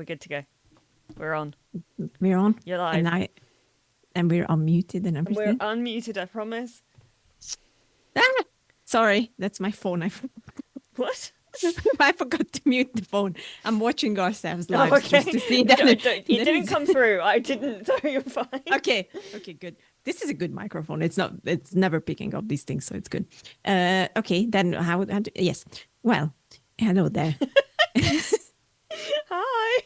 good to go. We're on. We're on. You're live. And we're unmuted and And we're everything. unmuted, I promise. Sorry, that's my phone. What? I forgot to mute the phone. I'm watching ourselves live just to see that. It didn't come through. I didn't, so you're fine. Okay, good. This is a good microphone. It's never picking up these things, so it's good. Okay, then yes. Well, hello there. Hi.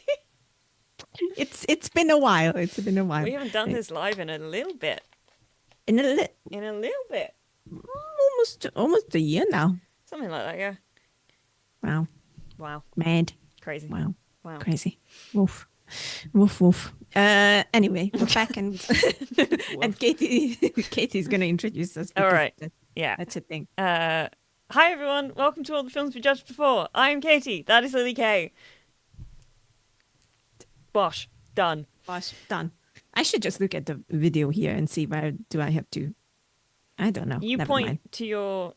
It's been a while. We haven't done this live in a little bit. In a little bit. Almost a year now. Something like that, yeah. Wow. Mad. Crazy. Wow. Crazy. Woof. Anyway, we're back and Katie's gonna introduce us. All right. Yeah. That's a thing. Hi everyone. Welcome to All the Films We Judged Before. I'm Katie. That is Lily Kay. Bosh. Done. I should just look at the video here and see where do I have to. I don't know. You Never point mind. to your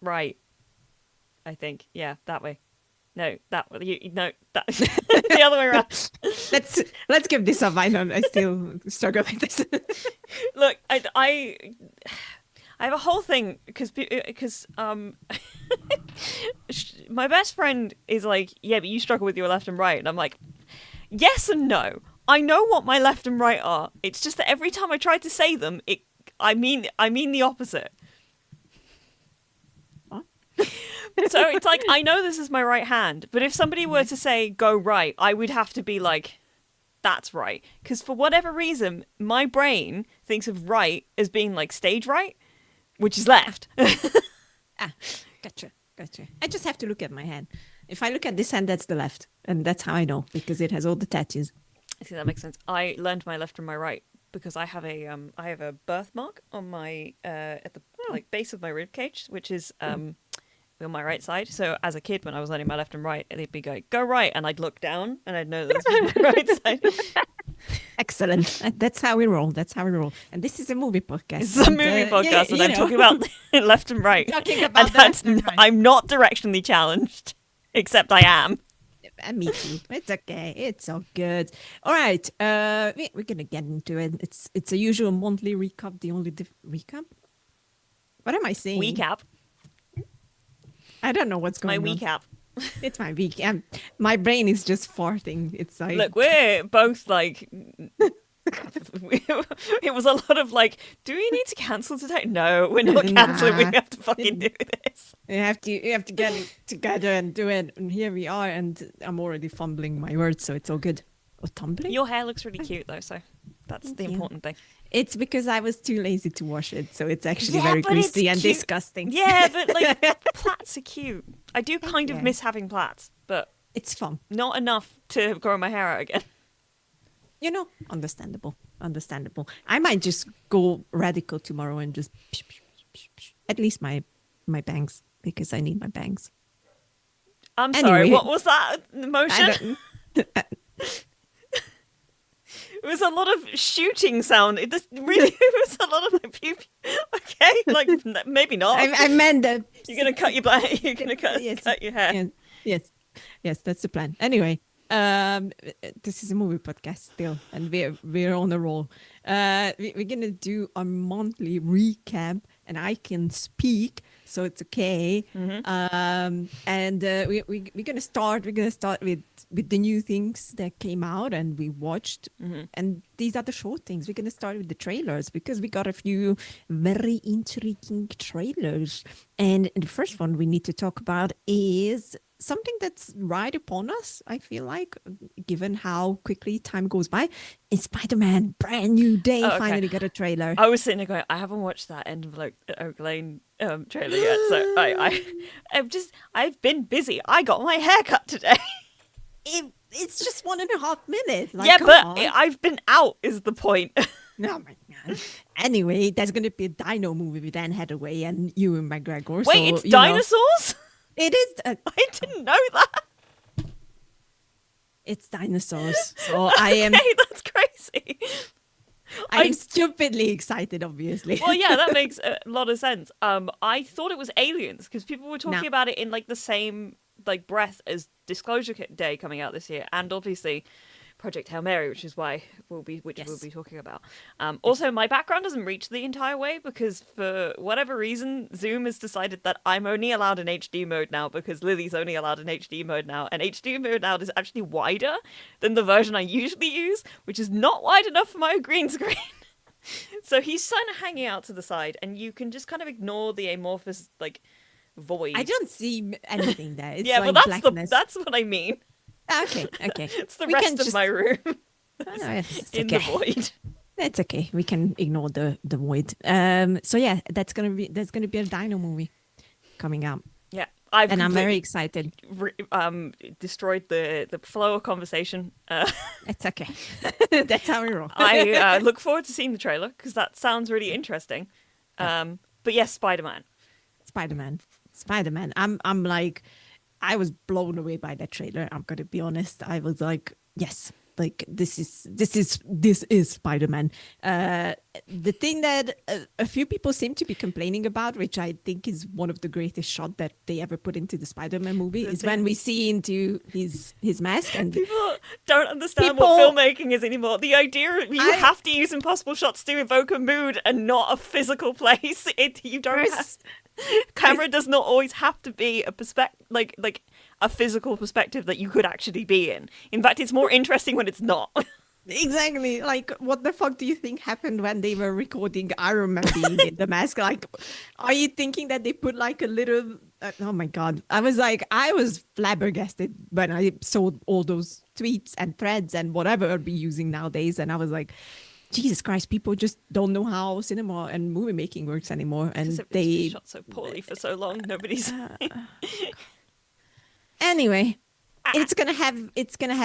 right. I think. Yeah, that way. No, that way. No, that the other way around. Let's give this up. I still struggle with this. Look, I have a whole thing because my best friend is like, yeah, but you struggle with your left and right, and I'm like, yes and no. I know what my left and right are. It's just that every time I try to say them, I mean the opposite. What? So it's like, I know this is my right hand, but if somebody were to say go right, I would have to be like, that's right. Because for whatever reason, my brain thinks of right as being like stage right, which is left. Gotcha. I just have to look at my hand. If I look at this hand, that's the left. And that's how I know, because it has all the tattoos. See, that makes sense. I learned my left from my right because I have a birthmark on my at the base of my rib cage, which is on my right side. So as a kid, when I was learning my left and right, they'd be going, go right, and I'd look down and I'd know that this was my right side. Excellent. That's how we roll. And this is a movie podcast. It's a movie podcast, and I'm talking about left and right. Talking about left and right. I'm not directionally challenged, except I am. Me too. It's okay. It's all good. All right. We're gonna get into it. It's a usual monthly recap. The only recap. What am I saying? Recap. I don't know what's going on. My recap. It's my recap. My brain is just farting. It's like, look, we're both like. It was a lot of like, do we need to cancel today? No, we're not canceling. We have to fucking do this. You have to get it together and do it. And here we are. And I'm already fumbling my words, so it's all good. Oh, tumbling? Your hair looks really cute though, so that's the important thing. It's because I was too lazy to wash it, so it's actually very greasy and disgusting. Yeah, but like plaits are cute. I do kind of miss having plaits, but it's fun. Not enough to grow my hair out again. You know, understandable. I might just go radical tomorrow and just at least my bangs, because I need my bangs. I'm sorry, what was that motion? It was a lot of shooting sound. It just really was a lot of like pew pew. Okay, like maybe not. I meant that you're gonna cut your You're gonna cut your hair. Yes, that's the plan. Anyway, this is a movie podcast still, and we're on a roll. We're gonna do a monthly recap, and I can speak, so it's okay. Mm-hmm. And we're gonna start with the new things that came out and we watched. Mm-hmm. And these are the short things. We're gonna start with the trailers because we got a few very intriguing trailers. And the first one we need to talk about is something that's right upon us, I feel like, given how quickly time goes by. It's Spider-Man, brand new day, finally got a trailer. I was sitting there going, I haven't watched that End of Oak Lane trailer yet, so I've been busy. I got my hair cut today. It's just 1.5 minutes. Like, yeah, but I've been out is the point. Oh my god. Anyway, there's going to be a dino movie with Anne Hathaway and Ewan McGregor. Wait, so, it's dinosaurs? It is. I didn't know that. It's dinosaurs. So I am. Hey, that's crazy. I'm stupidly excited, obviously. Well, yeah, that makes a lot of sense. I thought it was aliens because people were talking about it in like the same like breath as Disclosure Day coming out this year, and obviously Project Hail Mary, which we'll be talking about. Also, my background doesn't reach the entire way because for whatever reason, Zoom has decided that I'm only allowed in HD mode now because Lily's only allowed in HD mode now, and HD mode now is actually wider than the version I usually use, which is not wide enough for my green screen. So he's kind of hanging out to the side, and you can just kind of ignore the amorphous like void. I don't see anything there. It's yeah, like well, blackness. that's what I mean. Okay. It's the rest of my room It's in okay. the void. It's okay. We can ignore the void. So yeah, there's gonna be a Dino movie coming out, Yeah, I'm very excited. Destroyed the flow of conversation. It's okay. That's how we roll. I look forward to seeing the trailer because that sounds really interesting. But yes, Spider-Man. Spider-Man. I'm like, I was blown away by that trailer. I'm gonna be honest. I was like, yes, like this is Spider-Man. The thing that a few people seem to be complaining about, which I think is one of the greatest shot that they ever put into the Spider-Man movie, is when we see into his mask, and People don't understand what filmmaking is anymore. The idea you have to use impossible shots to evoke a mood and not a physical place. Camera does not always have to be a perspective, like a physical perspective that you could actually be in. In fact, it's more interesting when it's not. Exactly. Like, what the fuck do you think happened when they were recording Iron Man being in the mask? Like, are you thinking that they put like a little... oh my God. I was flabbergasted when I saw all those tweets and threads and whatever we'll be using nowadays. And I was like, Jesus Christ, people just don't know how cinema and movie making works anymore. And they shot so poorly for so long. Nobody's... Anyway, it's gonna have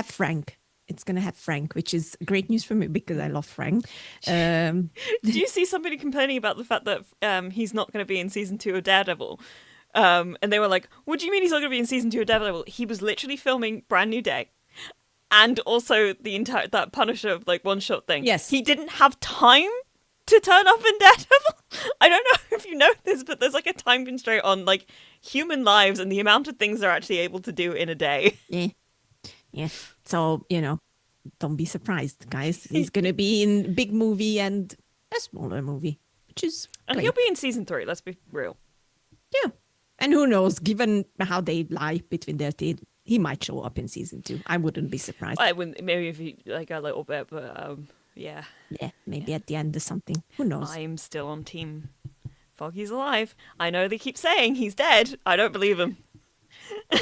Frank. It's gonna have Frank, which is great news for me because I love Frank. Did you see somebody complaining about the fact that he's not going to be in season 2 of Daredevil? And they were like, "What do you mean he's not going to be in season 2 of Daredevil?" He was literally filming Brand New Day, and also the entire that Punisher like one shot thing. Yes, he didn't have time to turn up in Daredevil. I don't know if you know this, but there's like a time constraint on like human lives and the amount of things they're actually able to do in a day. Yeah. So, don't be surprised, guys. He's going to be in a big movie and a smaller movie, which is And great. he'll be in season 3, let's be real. Yeah. And who knows, given how they lie between their teeth, he might show up in season 2. I wouldn't be surprised. I wouldn't, maybe if he like a little bit, but yeah. Yeah, maybe at the end or something. Who knows? I'm still on team Foggy's alive. I know they keep saying he's dead. I don't believe him.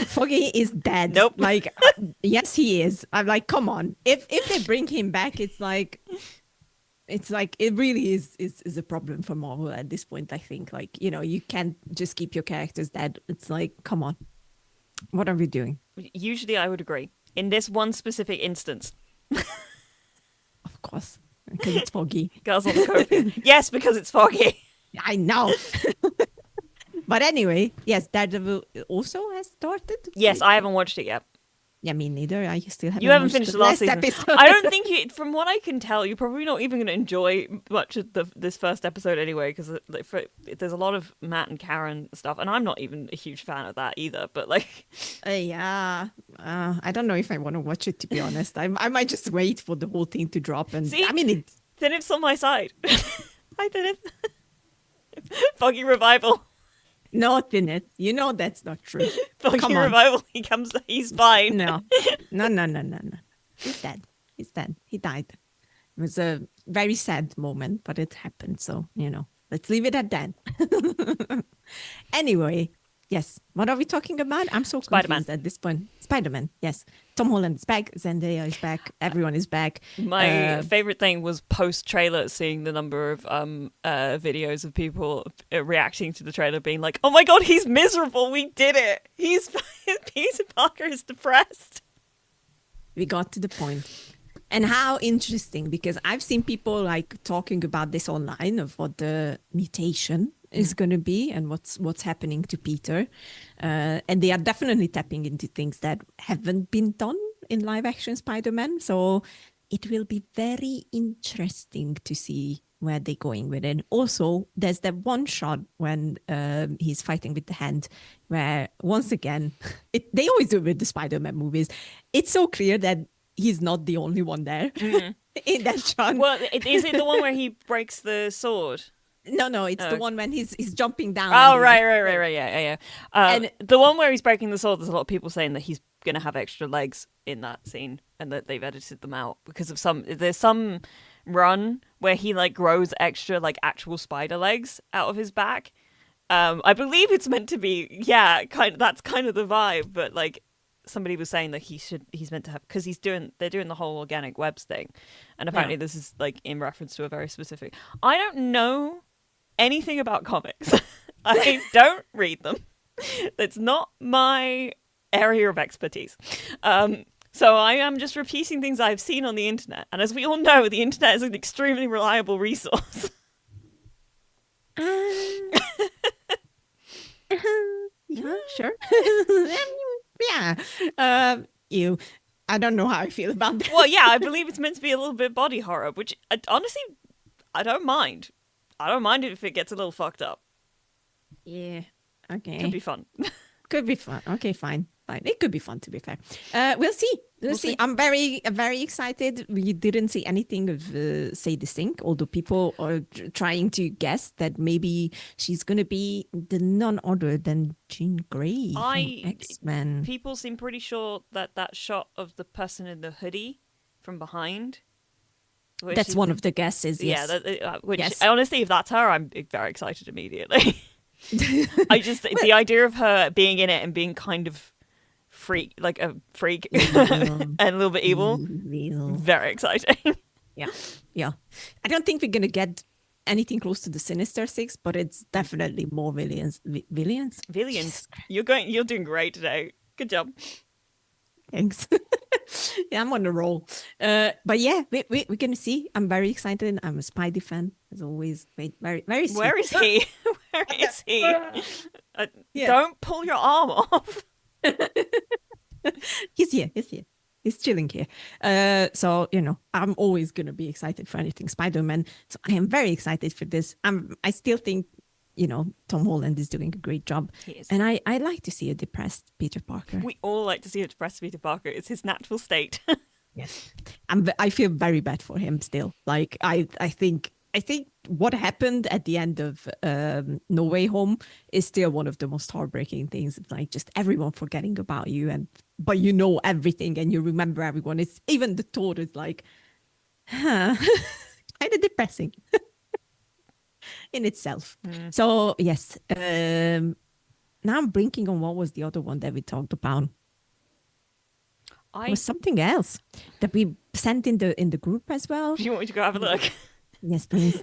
Foggy is dead. Nope. Like, yes, he is. I'm like, come on. If they bring him back, it's like it really is a problem for Marvel at this point. I think, like, you can't just keep your characters dead. It's like, come on, what are we doing? Usually, I would agree. In this one specific instance, of course, because it's Foggy. Girls on the Copium. Yes, because it's Foggy. I know. But anyway, yes, Daredevil also has started. Yes, I haven't watched it yet. Yeah, me neither. I still haven't. You haven't finished the last season. episode. I don't think from what I can tell, you're probably not even going to enjoy much of this first episode anyway, because there's a lot of Matt and Karen stuff, and I'm not even a huge fan of that either. But like, yeah, I don't know if I want to watch it, to be honest. I might just wait for the whole thing to drop. And see, I mean, then it's on my side. I did it. Foggy revival. No, Tinette, that's not true. Foggy revival. He's fine. No. He's dead. He died. It was a very sad moment, but it happened. So, let's leave it at that. Anyway, yes. What are we talking about? I'm so confused at this point. Spider-Man, yes. Tom Holland is back. Zendaya is back. Everyone is back. My favorite thing was post-trailer seeing the number of videos of people reacting to the trailer being like, oh my God, he's miserable. We did it. Peter Parker is depressed. We got to the point. And how interesting, because I've seen people like talking about this online of what the mutation is going to be and what's happening to Peter. And they are definitely tapping into things that haven't been done in live action Spider-Man. So it will be very interesting to see where they're going with it. Also, there's that one shot when he's fighting with the hand, where once again, they always do it with the Spider-Man movies. It's so clear that he's not the only one there in that shot. Well, is it the one where he breaks the sword? No, it's the one when he's jumping down. Oh, right, yeah. And the one where he's breaking the sword, there's a lot of people saying that he's going to have extra legs in that scene and that they've edited them out because of there's some run where he like grows extra like actual spider legs out of his back. I believe it's meant to be, that's kind of the vibe, but like somebody was saying that he's meant to have, because they're doing the whole organic webs thing, and apparently this is like in reference to a very specific. I don't know anything about comics. I don't read them. That's not my area of expertise. So I am just repeating things I've seen on the internet, and as we all know, the internet is an extremely reliable resource. Yeah, sure. Yeah. I don't know how I feel about that. Well, yeah, I believe it's meant to be a little bit body horror, which honestly, I don't mind. I don't mind it if it gets a little fucked up. Yeah. Okay. Could be fun. Could be fun. Okay, fine. It could be fun, to be fair. We'll see. We'll see. I'm very, very excited. We didn't see anything of Say the Sink, although people are trying to guess that maybe she's going to be none other than Jean Grey from X-Men. People seem pretty sure that shot of the person in the hoodie from behind. That's one of the guesses, yes. Yeah, honestly, if that's her, I'm very excited immediately. The idea of her being in it and being kind of like a freak and a little bit evil. Very exciting. Yeah. I don't think we're gonna get anything close to the Sinister Six, but it's definitely more villains. Villains. You're doing great today. Good job. Thanks. Yeah, I'm on a roll. But yeah, we're gonna see. I'm very excited. I'm a Spidey fan, as always. Wait, very, very sweet. Where is he? Where is he? Don't pull your arm off. He's here. He's chilling here. So I'm always gonna be excited for anything Spider-Man. So I am very excited for this. I still think Tom Holland is doing a great job. He is. And I like to see a depressed Peter Parker. We all like to see a depressed Peter Parker. It's his natural state. Yes. I feel very bad for him still. Like I think what happened at the end of No Way Home is still one of the most heartbreaking things. It's like just everyone forgetting about you, but you know everything and you remember everyone. It's even the thought is like, kind of depressing in itself. So yes, now I'm blinking on what was the other one that we talked about. It was something else that we sent in the group as well. Do you want me to go have a look? Yes, please.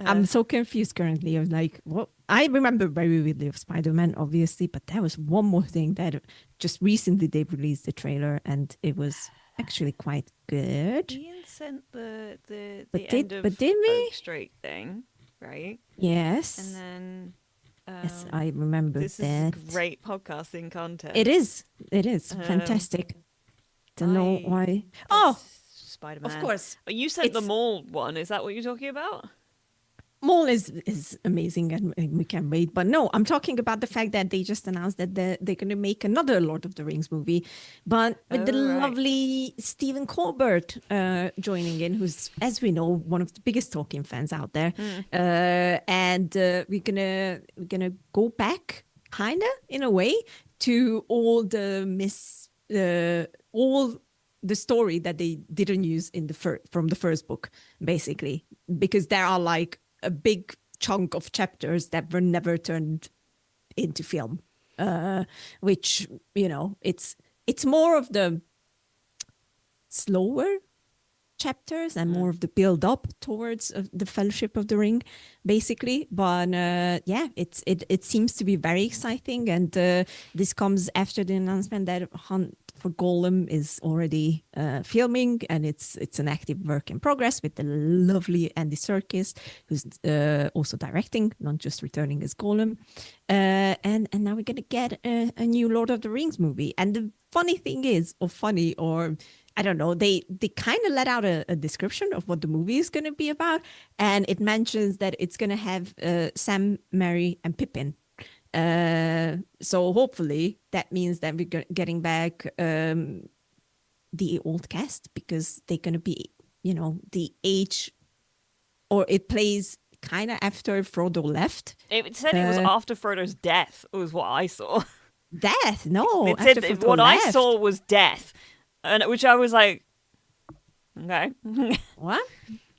I'm so confused currently. I was like, what? I remember very vividly of Spider-Man, obviously, but there was one more thing that just recently they released the trailer, and it was actually quite good. Ian sent the did we? Oak Street thing, right? Yes. And then yes, I remember this that. Is great podcasting content. It is fantastic. Don't know why. Oh, Spider-Man. Of course. But you sent the Mole one. Is that what you're talking about? Mole is amazing and we can wait. But no, I'm talking about the fact that they just announced that they're going to make another Lord of the Rings movie, but with the lovely Stephen Colbert joining in, who's, as we know, one of the biggest Tolkien fans out there. And we're gonna go back, kind of, in a way, to all the story that they didn't use in from the first book, basically, because there are like a big chunk of chapters that were never turned into film, which it's more of the slower chapters and more of the build up towards the Fellowship of the Ring, basically. But it seems to be very exciting, and this comes after the announcement that Hunt for Gollum is already filming, and it's an active work in progress with the lovely Andy Serkis, who's also directing, not just returning as Gollum. And now we're gonna get a new Lord of the Rings movie. And the funny thing is, I don't know. They kind of let out a description of what the movie is going to be about, and it mentions that it's going to have Sam, Mary, and Pippin. So hopefully that means that we're getting back the old cast, because they're going to be, the age, or it plays kind of after Frodo left. It said it was after Frodo's death, was what I saw. Death? No. It said what I saw was death. And which I was like, okay. What?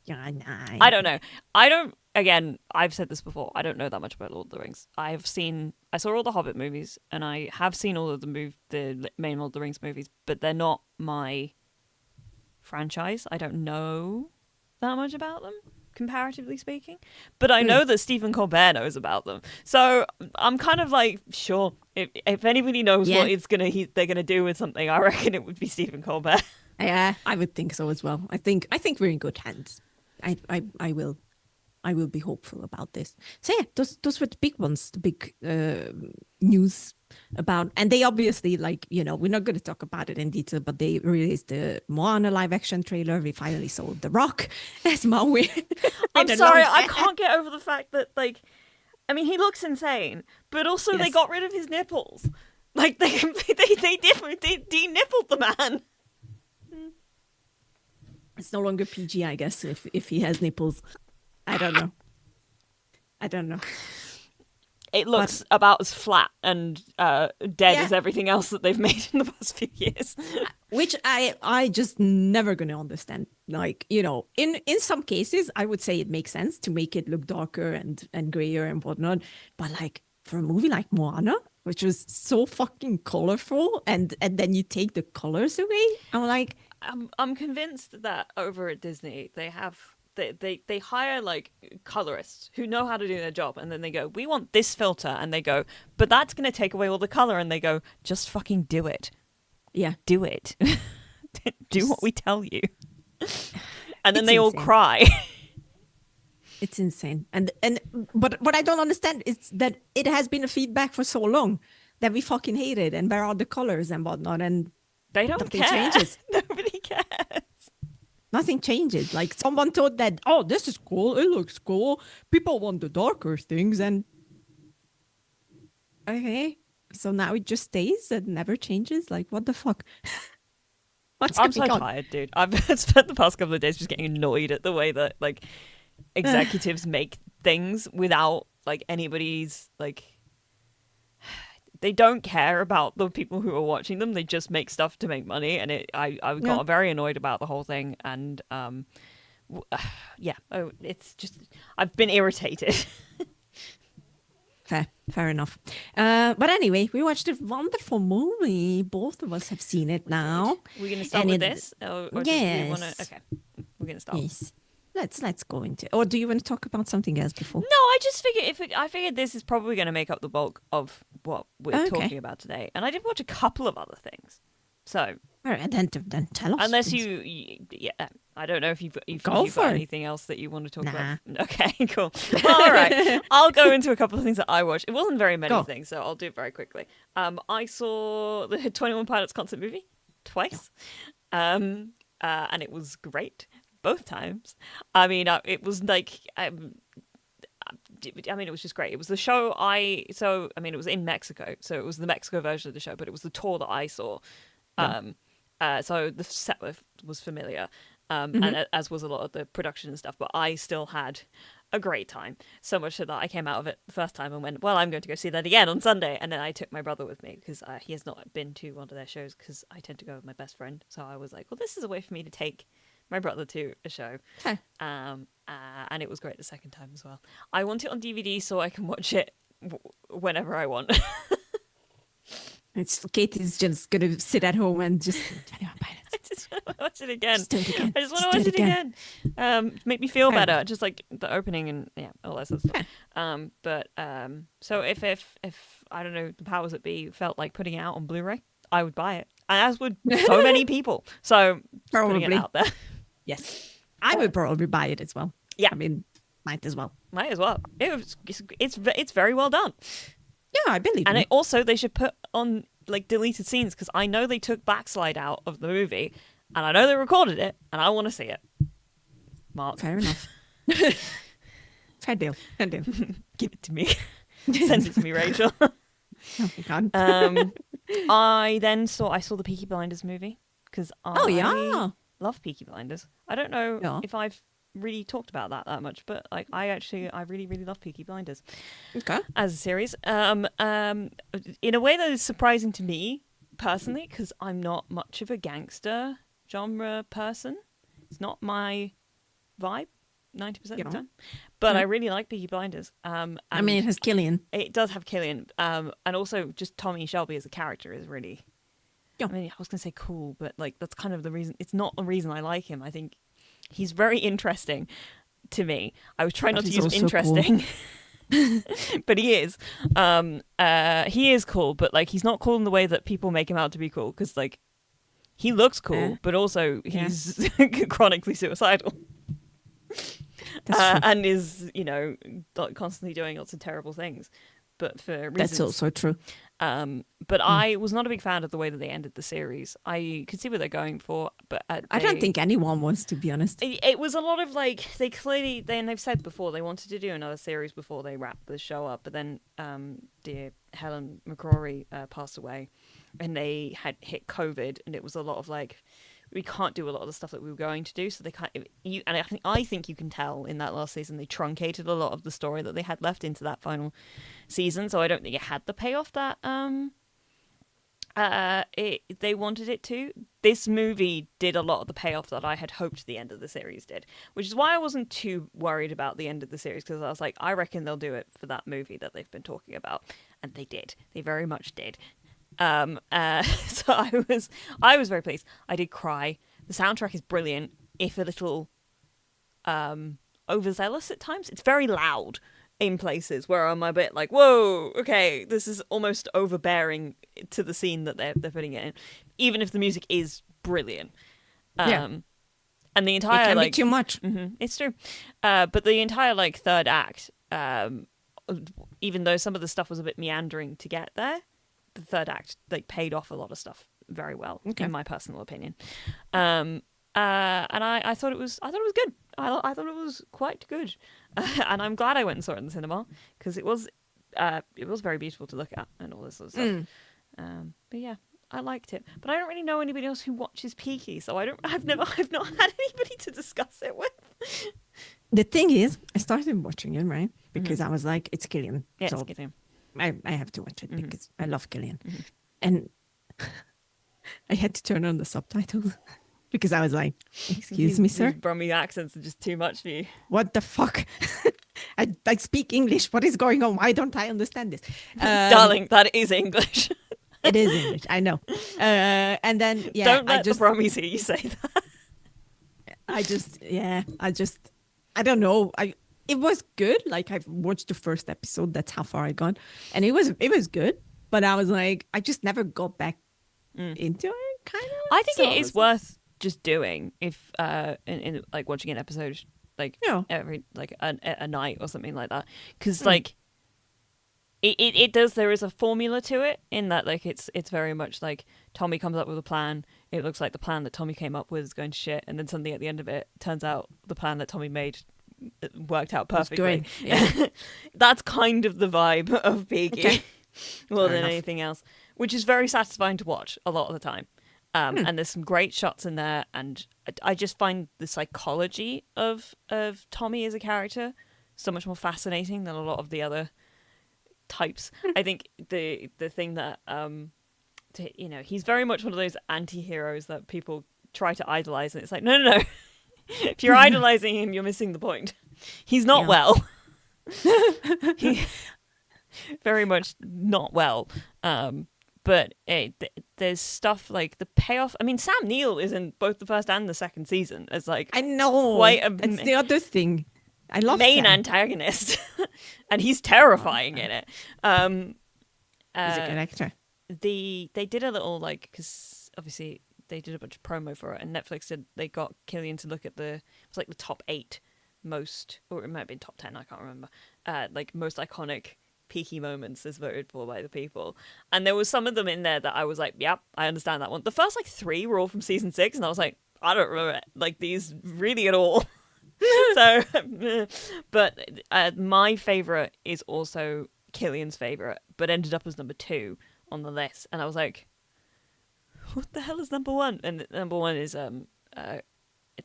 Yeah, nah. I don't know. Again, I've said this before. I don't know that much about Lord of the Rings. I saw all the Hobbit movies, and I have seen all of the main Lord of the Rings movies, but they're not my franchise. I don't know that much about them, comparatively speaking. But I know that Stephen Colbert knows about them. So I'm kind of like, sure, if anybody knows what they're gonna do with something, I reckon it would be Stephen Colbert. Yeah, I would think so as well. I think we're in good hands. I will be hopeful about this. So yeah, those were the big ones, the big news about, and they obviously, like, we're not going to talk about it in detail, but they released the Moana live action trailer. We finally saw The Rock as Maui. I'm sorry, I can't get over the fact that, like, I mean, he looks insane, but also they got rid of his nipples. Like, they de-nippled the man. It's no longer PG, I guess, if he has nipples. I don't know. It looks about as flat and dead as everything else that they've made in the past few years. Which I just never going to understand. Like, in some cases, I would say it makes sense to make it look darker and grayer and whatnot. But like for a movie like Moana, which was so fucking colorful, and then you take the colors away, I'm like... I'm convinced that over at Disney, they have... They hire like colorists who know how to do their job, and then they go, we want this filter, and they go, but that's going to take away all the color, and they go, just fucking do it. Yeah, do it. Do what we tell you. And then they all cry. It's insane. But what I don't understand is that it has been a feedback for so long that we fucking hate it, and where are the colors and whatnot, and they don't care. Changes. Nobody cares. Nothing changes. Like, someone thought that, oh, this is cool. It looks cool. People want the darker things. And okay, so now it just stays and never changes. Like, what the fuck? I'm so tired, dude. I've spent the past couple of days just getting annoyed at the way that, like, executives make things without, like, anybody's, like... They don't care about the people who are watching them. They just make stuff to make money, and I got very annoyed about the whole thing. And it's just, I've been irritated. Fair enough. But anyway, we watched a wonderful movie. Both of us have seen it now. We're gonna start with this, or yes. do we wanna... Okay, we're gonna start. Yes. Let's go into. Or do you want to talk about something else before? No, I just figured I figured this is probably going to make up the bulk of what we're talking about today, and I did watch a couple of other things. So, all right, then tell us. Unless I don't know if you've got anything else that you want to talk about. Okay, cool. Well, all right, I'll go into a couple of things that I watched. It wasn't very many things, so I'll do it very quickly. I saw the 21 Pilots concert movie twice, and it was great. Both times. I mean, it was like, it was just great. It was the show it was in Mexico, so it was the Mexico version of the show, but it was the tour that I saw. So the set was familiar, and as was a lot of the production and stuff, but I still had a great time. So much so that I came out of it the first time and went, well, I'm going to go see that again on Sunday. And then I took my brother with me because he has not been to one of their shows, because I tend to go with my best friend. So I was like, well, this is a way for me to take my brother to a show. And it was great the second time as well. I want it on DVD so I can watch it whenever I want. Katie's just going to sit at home and just... I just want to watch it again. Just do it again. I just want to watch it again. Make me feel better. Just like the opening and all that sort of stuff. So if I don't know, the powers that be felt like putting it out on Blu-ray, I would buy it. As would so many people. So probably putting it out there. Yes, I would probably buy it as well. Yeah, I mean, might as well. It's very well done. Yeah, I believe. And they should put on like deleted scenes, because I know they took Backslide out of the movie, and I know they recorded it, and I want to see it. Mark, Fair enough. Fair deal. Fair deal. give it to me. Send it to me, Rachel. Oh, God. I saw the Peaky Blinders movie because I love Peaky Blinders. I don't know if I've really talked about that much, but like I really really love Peaky Blinders. Okay. As a series, in a way that is surprising to me personally, because I'm not much of a gangster genre person. It's not my vibe 90% of the time, but I really like Peaky Blinders. And I mean, it has Killian. It does have Killian, and also just Tommy Shelby as a character is really. Yeah. I mean, I was gonna say cool, but like that's kind of the reason. It's not the reason I like him. I think he's very interesting to me. I was trying not to use interesting, cool. But he is. He is cool, but like he's not cool in the way that people make him out to be cool. Because like he looks cool, but also he's chronically suicidal. And is, constantly doing lots of terrible things, but for reasons. That's also true. But I was not a big fan of the way that they ended the series. I could see what they're going for, but I don't think anyone was, to be honest. It was a lot of like they've said before they wanted to do another series before they wrapped the show up, but then dear Helen McCrory passed away, and they had hit COVID, and it was a lot of like. We can't do a lot of the stuff that we were going to do, so they can't. And I think you can tell in that last season they truncated a lot of the story that they had left into that final season. So I don't think it had the payoff that they wanted it to. This movie did a lot of the payoff that I had hoped the end of the series did, which is why I wasn't too worried about the end of the series, because I was like, I reckon they'll do it for that movie that they've been talking about, and they did. They very much did. So I was very pleased. I did cry. The soundtrack is brilliant, if a little overzealous at times. It's very loud in places where I'm a bit like, whoa, okay, this is almost overbearing to the scene that they're putting it in, even if the music is brilliant. And the entire it can be too much. It's true. But the entire like third act, even though some of the stuff was a bit meandering to get there, the third act like paid off a lot of stuff very well, in my personal opinion. And I thought it was good. I thought it was quite good, and I'm glad I went and saw it in the cinema, because it was very beautiful to look at and all this sort of stuff. But yeah, I liked it. But I don't really know anybody else who watches Peaky, so I've not had anybody to discuss it with. The thing is, I started watching it, right? Because I was like, it's Killian. Yeah, so it's Killian. I have to watch it because I love Killian. And I had to turn on the subtitles because I was like, excuse me, sir? These Brummie accents are just too much for you. What the fuck? I speak English. What is going on? Why don't I understand this? Darling, that is English. It is English, I know. And then, don't let the Brummies hear you say that. I don't know. It was good. Like, I've watched the first episode. That's how far I got. And it was good. But I was like, I just never got back into it, kind of. I think it is worth just doing if in like watching an episode like every like a night or something like that, because like it does, there is a formula to it, in that like it's very much like Tommy comes up with a plan, it looks like the plan that Tommy came up with is going to shit, and then suddenly at the end of it turns out the plan that Tommy made worked out perfectly. Yeah. That's kind of the vibe of Peaky. More than anything else, which is very satisfying to watch a lot of the time. And there's some great shots in there, and I just find the psychology of Tommy as a character so much more fascinating than a lot of the other types. I think the thing that he's very much one of those anti-heroes that people try to idolize, and it's like, no. If you're idolizing him, you're missing the point. He's not well. He very much not well. But there's stuff like the payoff. I mean, Sam Neill is in both the first and the second season as like, I know, quite that's the other thing. I love main Sam. antagonist, and he's terrifying in it. He's a good actor. They did a little like, because obviously they did a bunch of promo for it, and Netflix they got Killian to look at it was like the top 8 most, or it might have been top 10, I can't remember, like most iconic peaky moments as voted for by the people. And there was some of them in there that I was like, yep, I understand that one. The first like 3 were all from season 6, and I was like, I don't remember like these really at all. So, but my favorite is also Killian's favorite, but ended up as number 2 on the list. And I was like, what the hell is number 1? And number 1 is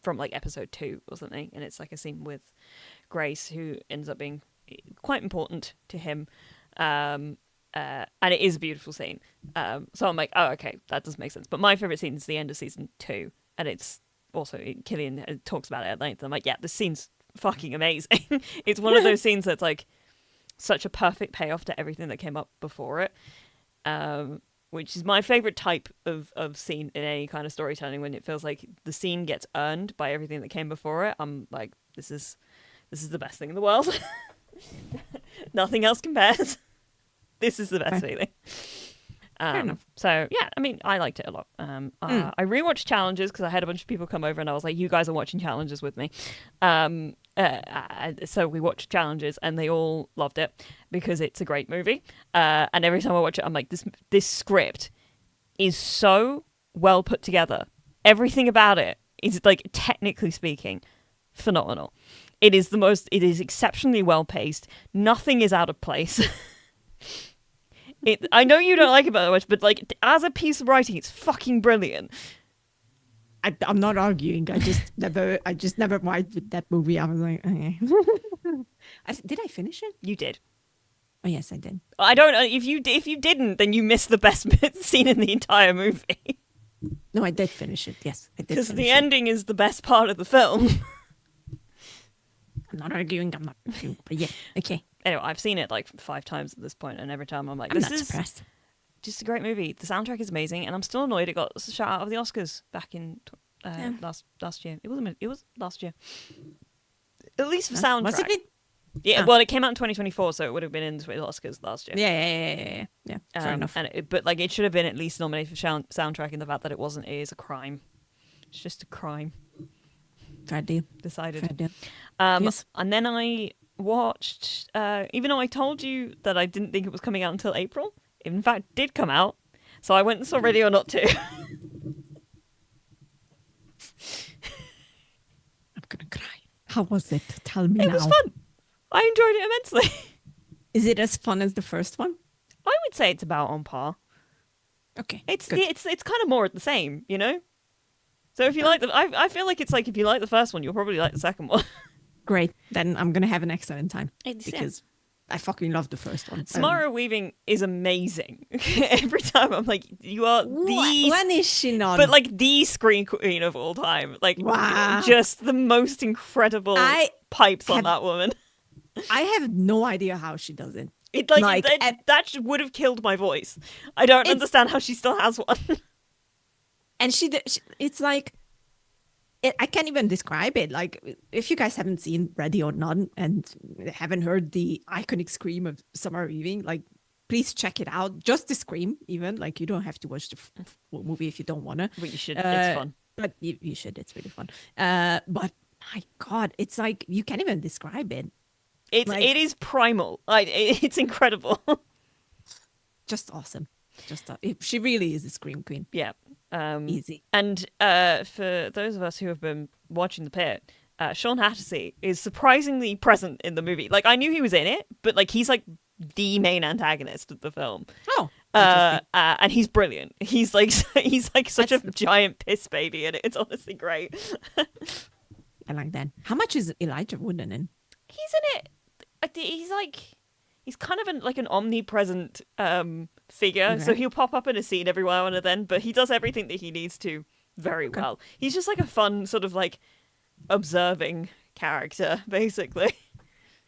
from like episode 2 or something, and it's like a scene with Grace, who ends up being quite important to him, and it is a beautiful scene. So I'm like, oh, okay, that does make sense. But my favorite scene is the end of season 2, and it's also Killian talks about it at length. I'm like, yeah, this scene's fucking amazing. It's one of those scenes that's like such a perfect payoff to everything that came up before it. Which is my favorite type of scene in any kind of storytelling, when it feels like the scene gets earned by everything that came before it. I'm like, this is the best thing in the world. Nothing else compares. This is the best feeling. Fair enough. So yeah, I mean, I liked it a lot. I rewatched Challenges because I had a bunch of people come over and I was like, you guys are watching Challenges with me. So we watched Challenges and they all loved it because it's a great movie. And every time I watch it, I'm like, this script is so well put together. Everything about it is, like, technically speaking, phenomenal. It is exceptionally well paced. Nothing is out of place. I know you don't like it that much, but like as a piece of writing, it's fucking brilliant. I'm not arguing. I just never vibed with that movie. I was like, okay. Did I finish it? You did. Oh yes, I did. I don't know if you didn't, then you missed the best scene in the entire movie. No, I did finish it. Yes, I did. Because the ending is the best part of the film. I'm not arguing. But yeah, okay. Anyway, I've seen it like 5 times at this point, and every time I'm like, I'm this not is surprised. just a great movie. The soundtrack is amazing, and I'm still annoyed it got a shout out of the Oscars back in last year. It was last year. At least for soundtrack. Was it? Yeah, well, it came out in 2024, so it would have been in the Oscars last year. Yeah. Fair enough. But like, it should have been at least nominated for soundtrack. In the fact that it wasn't, is a crime. It's just a crime. Fair deal. Decided. Fair deal. Yes. And then I watched, even though I told you that I didn't think it was coming out until April, it in fact did come out. So I went and saw Ready or Not 2. I'm gonna cry. How was it? Tell me now. It was fun. I enjoyed it immensely. Is it as fun as the first one? I would say it's about on par. Okay. It's good. it's kind of more of the same, you know? So if you like I feel like it's like if you like the first one, you'll probably like the second one. Great. Then I'm gonna have an excellent time because I fucking love the first one. Samara Weaving is amazing. Every time I'm like, you are the... When is she not? But like the screen queen of all time. Like, wow. Just the most incredible pipes on that woman. I have no idea how she does it. That would have killed my voice. I don't understand how she still has one. And it's like, I can't even describe it. Like, if you guys haven't seen Ready or Not and haven't heard the iconic scream of Summer Weaving, like, please check it out. Just the scream, even. Like, you don't have to watch the full movie if you don't want to. But you should. It's fun. But you should. It's really fun. But my God, it's like, you can't even describe it. It is primal. Like, it's incredible. Just awesome. She really is a scream queen. Yeah. Easy. And for those of us who have been watching The Pit, Sean Hattersley is surprisingly present in the movie. Like, I knew he was in it, but like, he's like the main antagonist of the film. Oh, and he's brilliant. He's like such a giant piss baby, and it's honestly great. I like that. How much is Elijah Wood in? He's in it. He's kind of an omnipresent figure, okay. So he'll pop up in a scene every now and then, but he does everything that he needs to very well. He's just like a fun sort of like observing character, basically.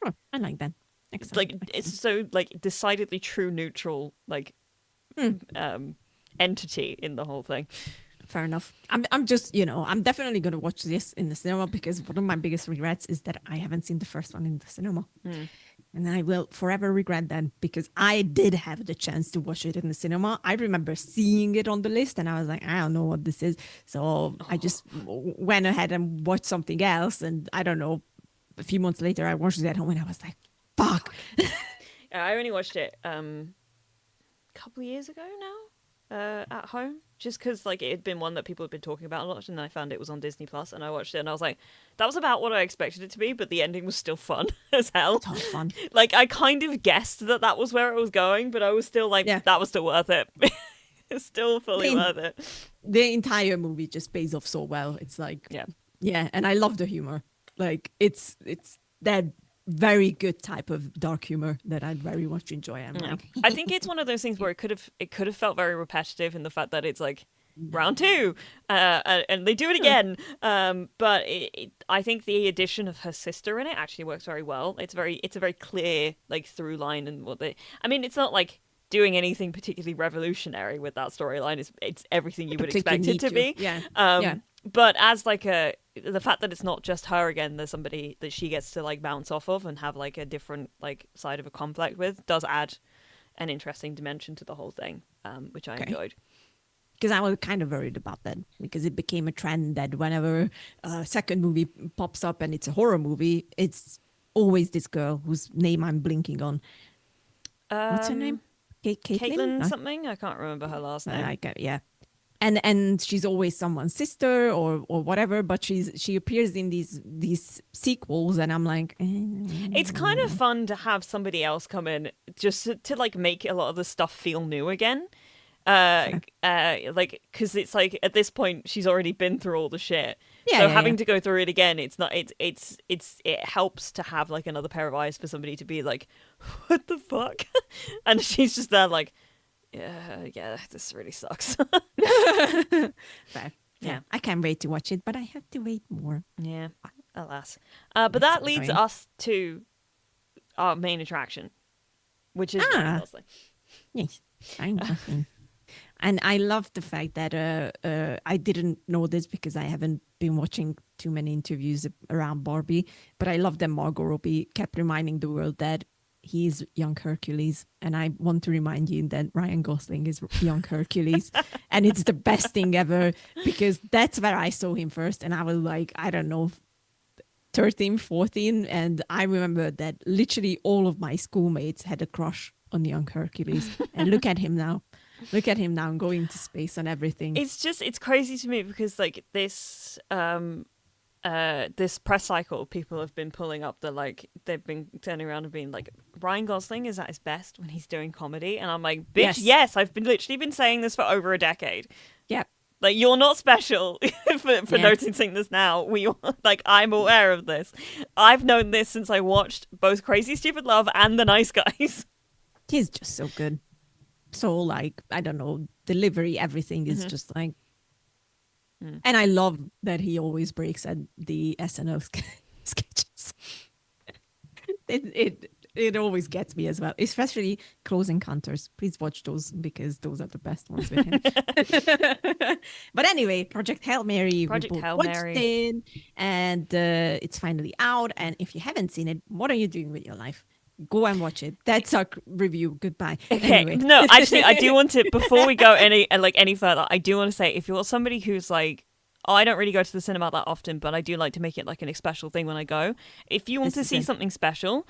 Oh, I like that. Excellent. It's so like decidedly true neutral like entity in the whole thing. Fair enough. I'm just, I'm definitely going to watch this in the cinema because one of my biggest regrets is that I haven't seen the first one in the cinema. And I will forever regret that because I did have the chance to watch it in the cinema. I remember seeing it on the list and I was like, I don't know what this is. So I just went ahead and watched something else. And I don't know, a few months later, I watched it at home and I was like, fuck. I only watched it a couple of years ago now, at home, just because like it had been one that people had been talking about a lot, and I found it was on Disney Plus, and I watched it, and I was like, that was about what I expected it to be, but the ending was still fun as hell. So fun. Like I kind of guessed that that was where it was going, but I was still like, Yeah. that was still worth it. It's still fully worth it. The entire movie just pays off so well. It's like, yeah, and I love the humor. Like it's that very good type of dark humor that I very much enjoy. I'm like, I think it's one of those things where it could have felt very repetitive in the fact that it's like round two, and they do it again. But I think the addition of her sister in it actually works very well. It's a very clear like through line, and I mean, it's not like doing anything particularly revolutionary with that storyline. It's everything you would expect it to be. Yeah. But as like the fact that it's not just her again, there's somebody that she gets to like bounce off of and have like a different like side of a conflict with, does add an interesting dimension to the whole thing, which I enjoyed. Because I was kind of worried about that, because it became a trend that whenever a second movie pops up and it's a horror movie, it's always this girl whose name I'm blinking on. What's her name? Caitlin something? I can't remember her last name. Yeah. And she's always someone's sister or whatever, but she appears in these sequels, and I'm like, It's kind of fun to have somebody else come in just to like make a lot of the stuff feel new again. Like, because it's like at this point she's already been through all the shit, so having to go through it again, it helps to have like another pair of eyes for somebody to be like, what the fuck, and she's just there like, yeah, this really sucks. Fair. Yeah, I can't wait to watch it, but I have to wait more. Yeah, alas. But that leads us to our main attraction, which is Ryan Gosling. Yes, I'm Gosling. And I love the fact that I didn't know this because I haven't been watching too many interviews around Barbie, but I love that Margot Robbie kept reminding the world that he's young Hercules. And I want to remind you that Ryan Gosling is young Hercules. And it's the best thing ever, because that's where I saw him first. And I was like, I don't know, 13, 14. And I remember that literally all of my schoolmates had a crush on young Hercules. And look at him now. Look at him now going to space and everything. It's crazy to me because like this this press cycle, people have been pulling up the like, they've been turning around and being like, Ryan Gosling is at his best when he's doing comedy, and I'm like, bitch, yes, I've been literally been saying this for over a decade. Yeah. Like, you're not special for noticing this now. Like, I'm aware of this. I've known this since I watched both Crazy Stupid Love and The Nice Guys. He's just so good. So like, I don't know, delivery, everything is just like, and I love that he always breaks at the SNL sketches. It always gets me as well, especially Close Encounters. Please watch those because those are the best ones with him. But anyway, Project Hail Mary. Project Hail Mary. It, and it's finally out. And if you haven't seen it, what are you doing with your life? Go and watch it. That's our review. Goodbye. Okay. Anyway. No, actually, I do want to, before we go any further, I do want to say, if you're somebody who's like, oh, I don't really go to the cinema that often, but I do like to make it like a special thing when I go. If you want to see something special,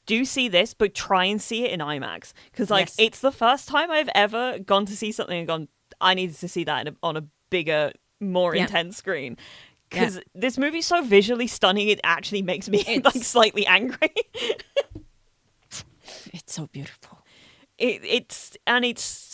do see this, but try and see it in IMAX. Because it's the first time I've ever gone to see something and gone, I needed to see that on a bigger, more intense screen. Because this movie's so visually stunning, it actually makes me like slightly angry. It's so beautiful. It's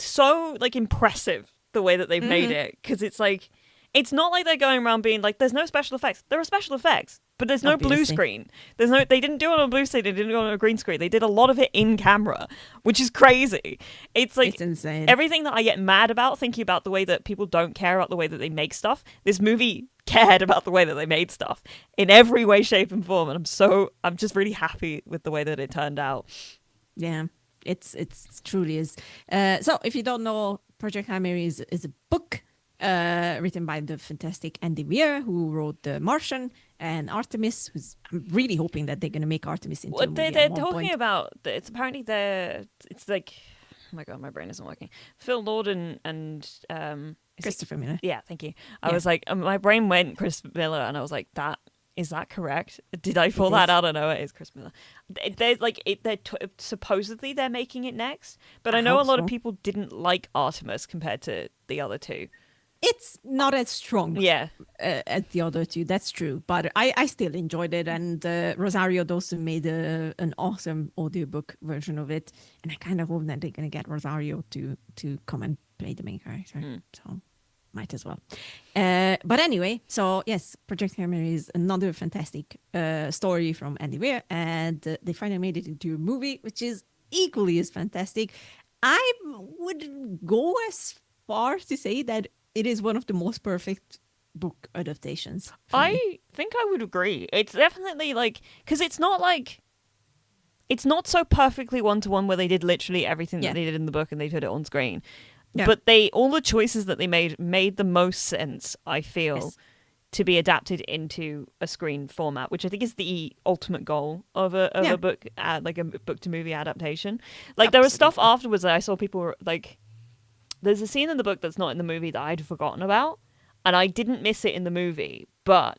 so like impressive the way that they've made it, because it's like, it's not like they're going around being like, there's no special effects. There are special effects, but there's no blue screen. They didn't do it on a blue screen. They didn't do it on a green screen. They did a lot of it in camera, which is crazy. It's like, it's insane. Everything that I get mad about thinking about the way that people don't care about the way that they make stuff, this movie cared about the way that they made stuff in every way, shape, and form. And I'm just really happy with the way that it turned out. Yeah, it's truly is. So if you don't know, Project Hail Mary is a book written by the fantastic Andy Weir, who wrote The Martian and Artemis. I'm really hoping that they're going to make Artemis into a movie. They're talking about. It's apparently it's like, oh my god, my brain isn't working. Phil Lord and Christopher Miller. Yeah, thank you. I was like, my brain went Christopher Miller, and I was like, that Is that correct? Did I pull It that is. out? I know it is Chris Miller. They're like supposedly they're making it next, but I I know a hope lot of so. people didn't like Artemis compared to the other two. It's not as strong Yeah. as the other two. That's true, but I still enjoyed it. And Rosario Dawson made an awesome audiobook version of it, and I kind of hope that they're gonna get Rosario to come and play the main character. So might as well. But anyway, so yes, Project Hammer is another fantastic story from Andy Weir, and they finally made it into a movie, which is equally as fantastic. I would go as far to say that it is one of the most perfect book adaptations for me. I think I would agree. It's definitely like, because it's not like, it's not so perfectly one to one where they did literally everything Yeah. that they did in the book and they put it on screen. Yeah. But all the choices that they made the most sense, I feel, Yes. to be adapted into a screen format, which I think is the ultimate goal of Yeah. a book, like a book to movie adaptation. Like there was stuff Absolutely. afterwards that I saw people were, like, there's a scene in the book that's not in the movie that I'd forgotten about, and I didn't miss it in the movie, but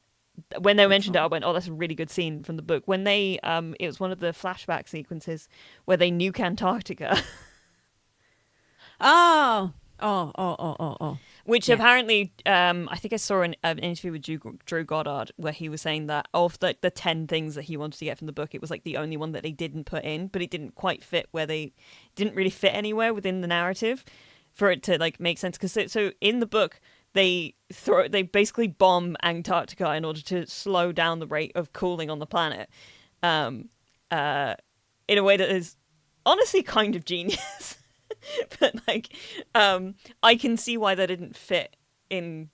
when they mentioned it, I went, "Oh, that's a really good scene from the book." When they, it was one of the flashback sequences where they nuke Antarctica. Oh. Oh. Which Yeah. apparently, I think I saw an interview with Drew Goddard where he was saying that of the 10 things that he wanted to get from the book, it was like the only one that they didn't put in, but it didn't quite fit didn't really fit anywhere within the narrative for it to like make sense. Because so in the book, they basically bomb Antarctica in order to slow down the rate of cooling on the planet, in a way that is honestly kind of genius. But like, I can see why that didn't fit in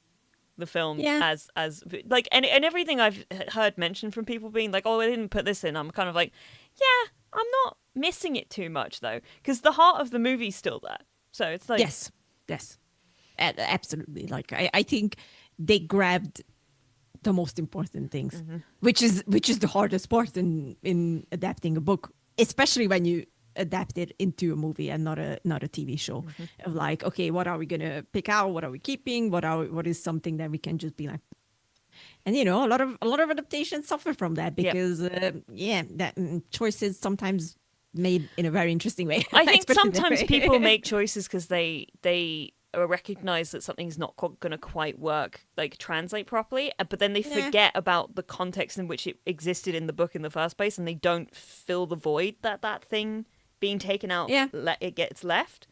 the film Yeah. as like, and everything I've heard mentioned from people being like, "Oh, I didn't put this in." I'm kind of like, yeah, I'm not missing it too much though, because the heart of the movie's still there. So it's like, Yes. Yes. Absolutely. Like I think they grabbed the most important things, which is the hardest part in adapting a book, especially when you adapt it into a movie and not a TV show. Of like, okay, what are we gonna pick out? What are we keeping? What is something that we can just be like? And a lot of adaptations suffer from that Yep. because that choices sometimes made in a very interesting way. I think Let's put it that sometimes way. people make choices because they recognize that something's not going to quite work, like translate properly, but then they Yeah. forget about the context in which it existed in the book in the first place, and they don't fill the void that thing being taken out, Yeah. it gets left.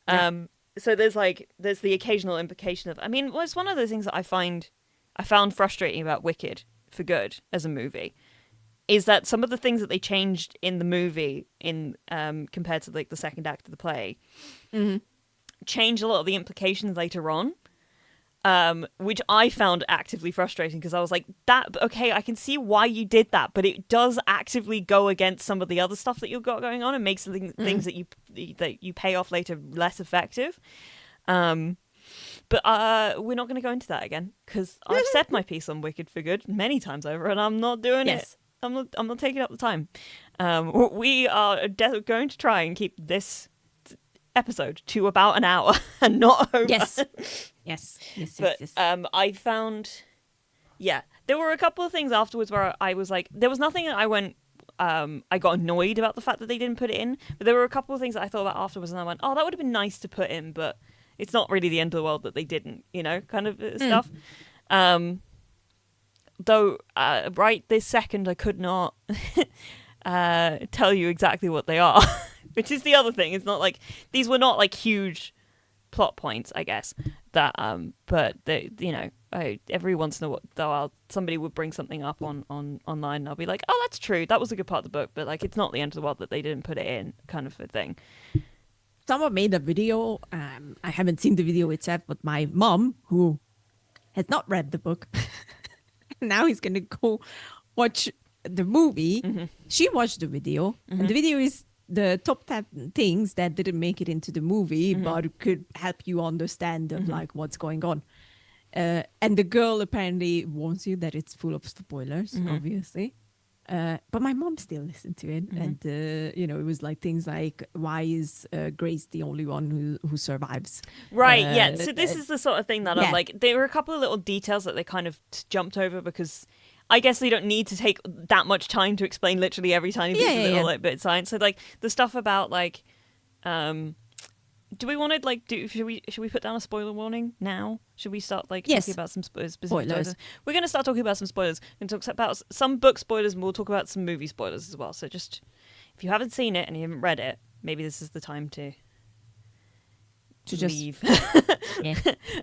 Yeah. So there's the occasional implication of, I mean, well, it's one of those things that I found frustrating about Wicked for good as a movie, is that some of the things that they changed in the movie in compared to like the second act of the play change a lot of the implications later on, which I found actively frustrating because I was like, that okay, I can see why you did that, but it does actively go against some of the other stuff that you've got going on and makes things that you pay off later less effective. But we're not going to go into that again because I've said my piece on Wicked for good many times over, and I'm not doing Yes. it. I'm not taking up the time. We are going to try and keep this episode to about an hour and not over. Yes. But I found, yeah, there were a couple of things afterwards where I was like, there was nothing that I went, I got annoyed about the fact that they didn't put it in, but there were a couple of things that I thought about afterwards and I went, oh, that would have been nice to put in, but it's not really the end of the world that they didn't, kind of stuff. Though, right this second, I could not tell you exactly what they are, which is the other thing. It's not like, these were not like huge plot points, I guess, that, but they, every once in a while, somebody would bring something up on online and I'll be like, oh, that's true. That was a good part of the book, but like, it's not the end of the world that they didn't put it in, kind of a thing. Someone made a video. I haven't seen the video itself, but my mom, who has not read the book, now he's going to go watch the movie. She watched the video, and the video is the top 10 things that didn't make it into the movie, but could help you understand of like what's going on. And the girl apparently warns you that it's full of spoilers, obviously. But my mom still listened to it, and it was like things like, why is Grace the only one who survives? Right, yeah. So this is the sort of thing that I'm yeah. like, there were a couple of little details that they kind of jumped over because I guess they don't need to take that much time to explain literally every tiny piece of little like, bit of science. So like the stuff about like, do we want to like should we put down a spoiler warning now? Should we start like talking about some specific spoilers? We're going to start talking about some spoilers. We're going to talk about some book spoilers, and we'll talk about some movie spoilers as well. So just if you haven't seen it and you haven't read it, maybe this is the time to leave.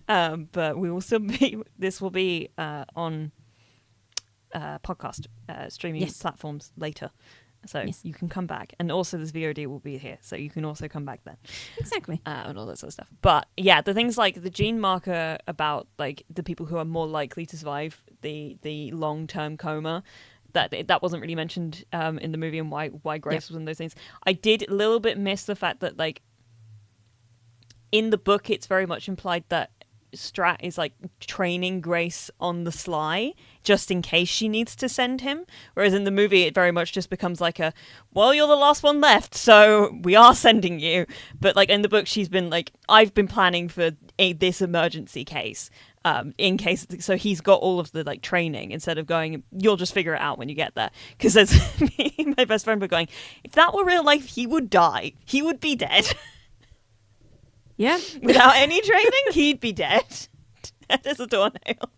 But we will still be. This will be on podcast streaming platforms later. So you can come back, and also this VOD will be here, so you can also come back then. Exactly. And all that sort of stuff. But yeah, the things like the gene marker about like the people who are more likely to survive the long-term coma, that wasn't really mentioned in the movie, and why Grace was one of those things. I did a little bit miss the fact that like in the book it's very much implied that Strat is like training Grace on the sly just in case she needs to send him, whereas in the movie it very much just becomes like a, well, you're the last one left, so we are sending you. But like in the book she's been like, I've been planning for this emergency case in case, so he's got all of the like training instead of going, you'll just figure it out when you get there. Because as me and my best friend were going, if that were real life, he would die, he would be dead. Yeah. Without any training, he'd be dead. As a doornail.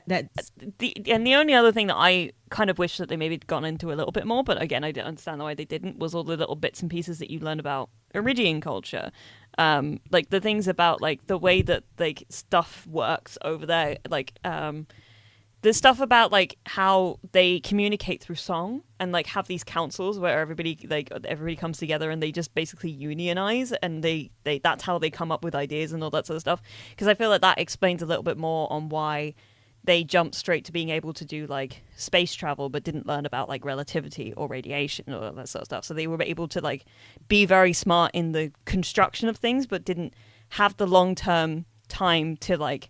That's the only other thing that I kind of wish that they maybe had gone into a little bit more, but again, I didn't understand why they didn't, was all the little bits and pieces that you learn about Iridian culture. Like the things about like the way that like stuff works over there, like the stuff about like how they communicate through song and like have these councils where everybody comes together and they just basically unionize, and they that's how they come up with ideas and all that sort of stuff. Because I feel like that explains a little bit more on why they jumped straight to being able to do like space travel but didn't learn about like relativity or radiation or all that sort of stuff. So they were able to like be very smart in the construction of things but didn't have the long-term time to like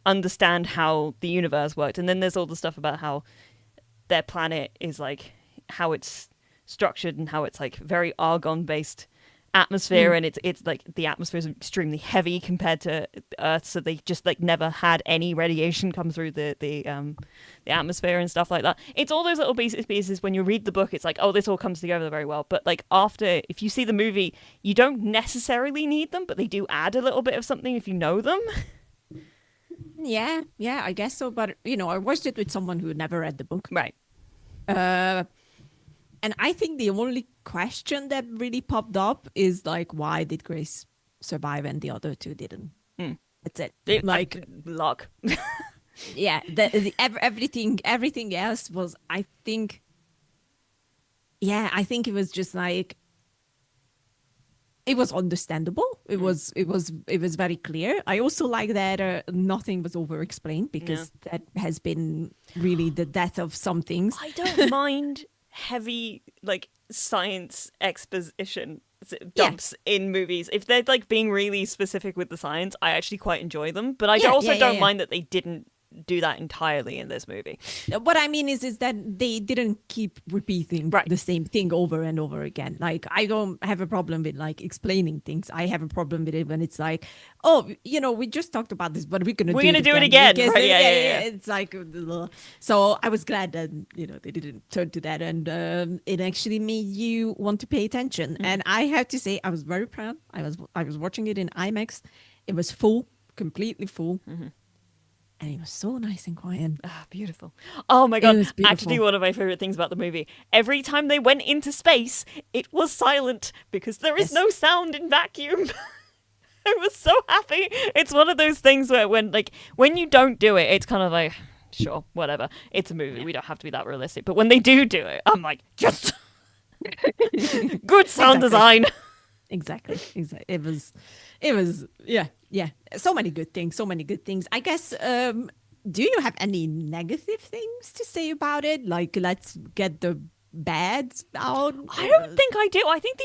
understand how the universe worked. And then there's all the stuff about how their planet is like, how it's structured and how it's like very argon based atmosphere, and it's like the atmosphere is extremely heavy compared to Earth, so they just like never had any radiation come through the atmosphere and stuff like that. It's all those little pieces when you read the book, it's like, oh, this all comes together very well, but like after, if you see the movie, you don't necessarily need them, but they do add a little bit of something if you know them. Yeah, I guess so. But, you know, I watched it with someone who never read the book. Right. And I think the only question that really popped up is, like, why did Grace survive and the other two didn't? That's it. Luck. Yeah, everything else was, I think it was just like, it was understandable. It was very clear. I also like that nothing was over explained, because that has been really the death of some things. I don't mind heavy like science exposition dumps in movies if they're like being really specific with the science. I actually quite enjoy them, but I don't mind that they didn't do that entirely in this movie. What I mean is that they didn't keep repeating the same thing over and over again. Like, I don't have a problem with like explaining things. I have a problem with it when it's like, oh, you know, we just talked about this, but we're gonna do it again. Right? Yeah. It's like, so I was glad that, you know, they didn't turn to that, and it actually made you want to pay attention. And I have to say, I was very proud. I was watching it in IMAX. It was full, completely full. And it was so nice and quiet. Ah, beautiful. Oh my God. Actually, one of my favorite things about the movie, every time they went into space, it was silent, because there is no sound in vacuum. I was so happy. It's one of those things where when you don't do it, it's kind of like, sure, whatever. It's a movie. We don't have to be that realistic. But when they do it, I'm like, just good sound design. Exactly. It was, yeah. So many good things. I guess, do you have any negative things to say about it? Like, let's get the bads out. I don't think I do. I think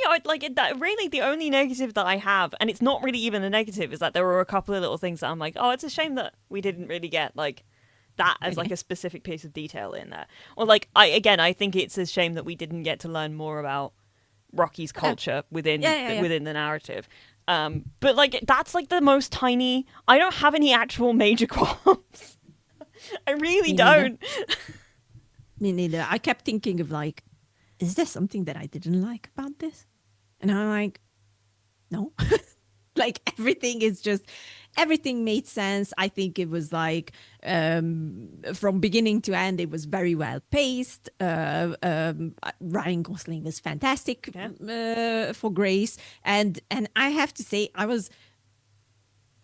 the only negative that I have, and it's not really even a negative, is that there were a couple of little things that I'm like, oh, it's a shame that we didn't really get like that as like a specific piece of detail in there. Or like, I think it's a shame that we didn't get to learn more about Rocky's culture within the narrative. But like that's like the most tiny. I don't have any actual major qualms. I really Me neither. don't. Me neither. I kept thinking of like, is there something that I didn't like about this? And I'm like, no. Like everything made sense. I think it was like from beginning to end, it was very well paced. Ryan Gosling was fantastic for Grace, and I have to say, I was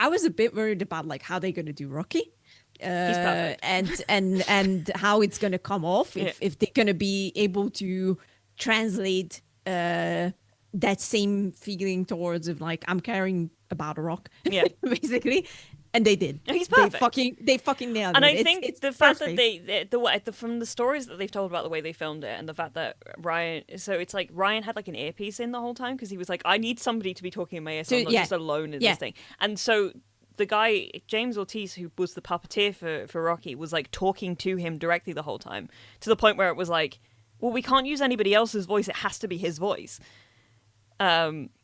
a bit worried about like how they're gonna do Rocky. He's perfect. And how it's gonna come off Yeah. if they're gonna be able to translate that same feeling towards of like I'm caring about a rock, Yeah. basically, and they did. He's perfect. They fucking nailed And it. I think it's the fact perfect. that from the stories that they've told about the way they filmed it, and the fact that Ryan, so it's like Ryan had like an earpiece in the whole time because he was like, I need somebody to be talking in my ear, so I'm not just alone in this thing. And so the guy James Ortiz, who was the puppeteer for Rocky, was like talking to him directly the whole time, to the point where it was like, well, we can't use anybody else's voice; it has to be his voice.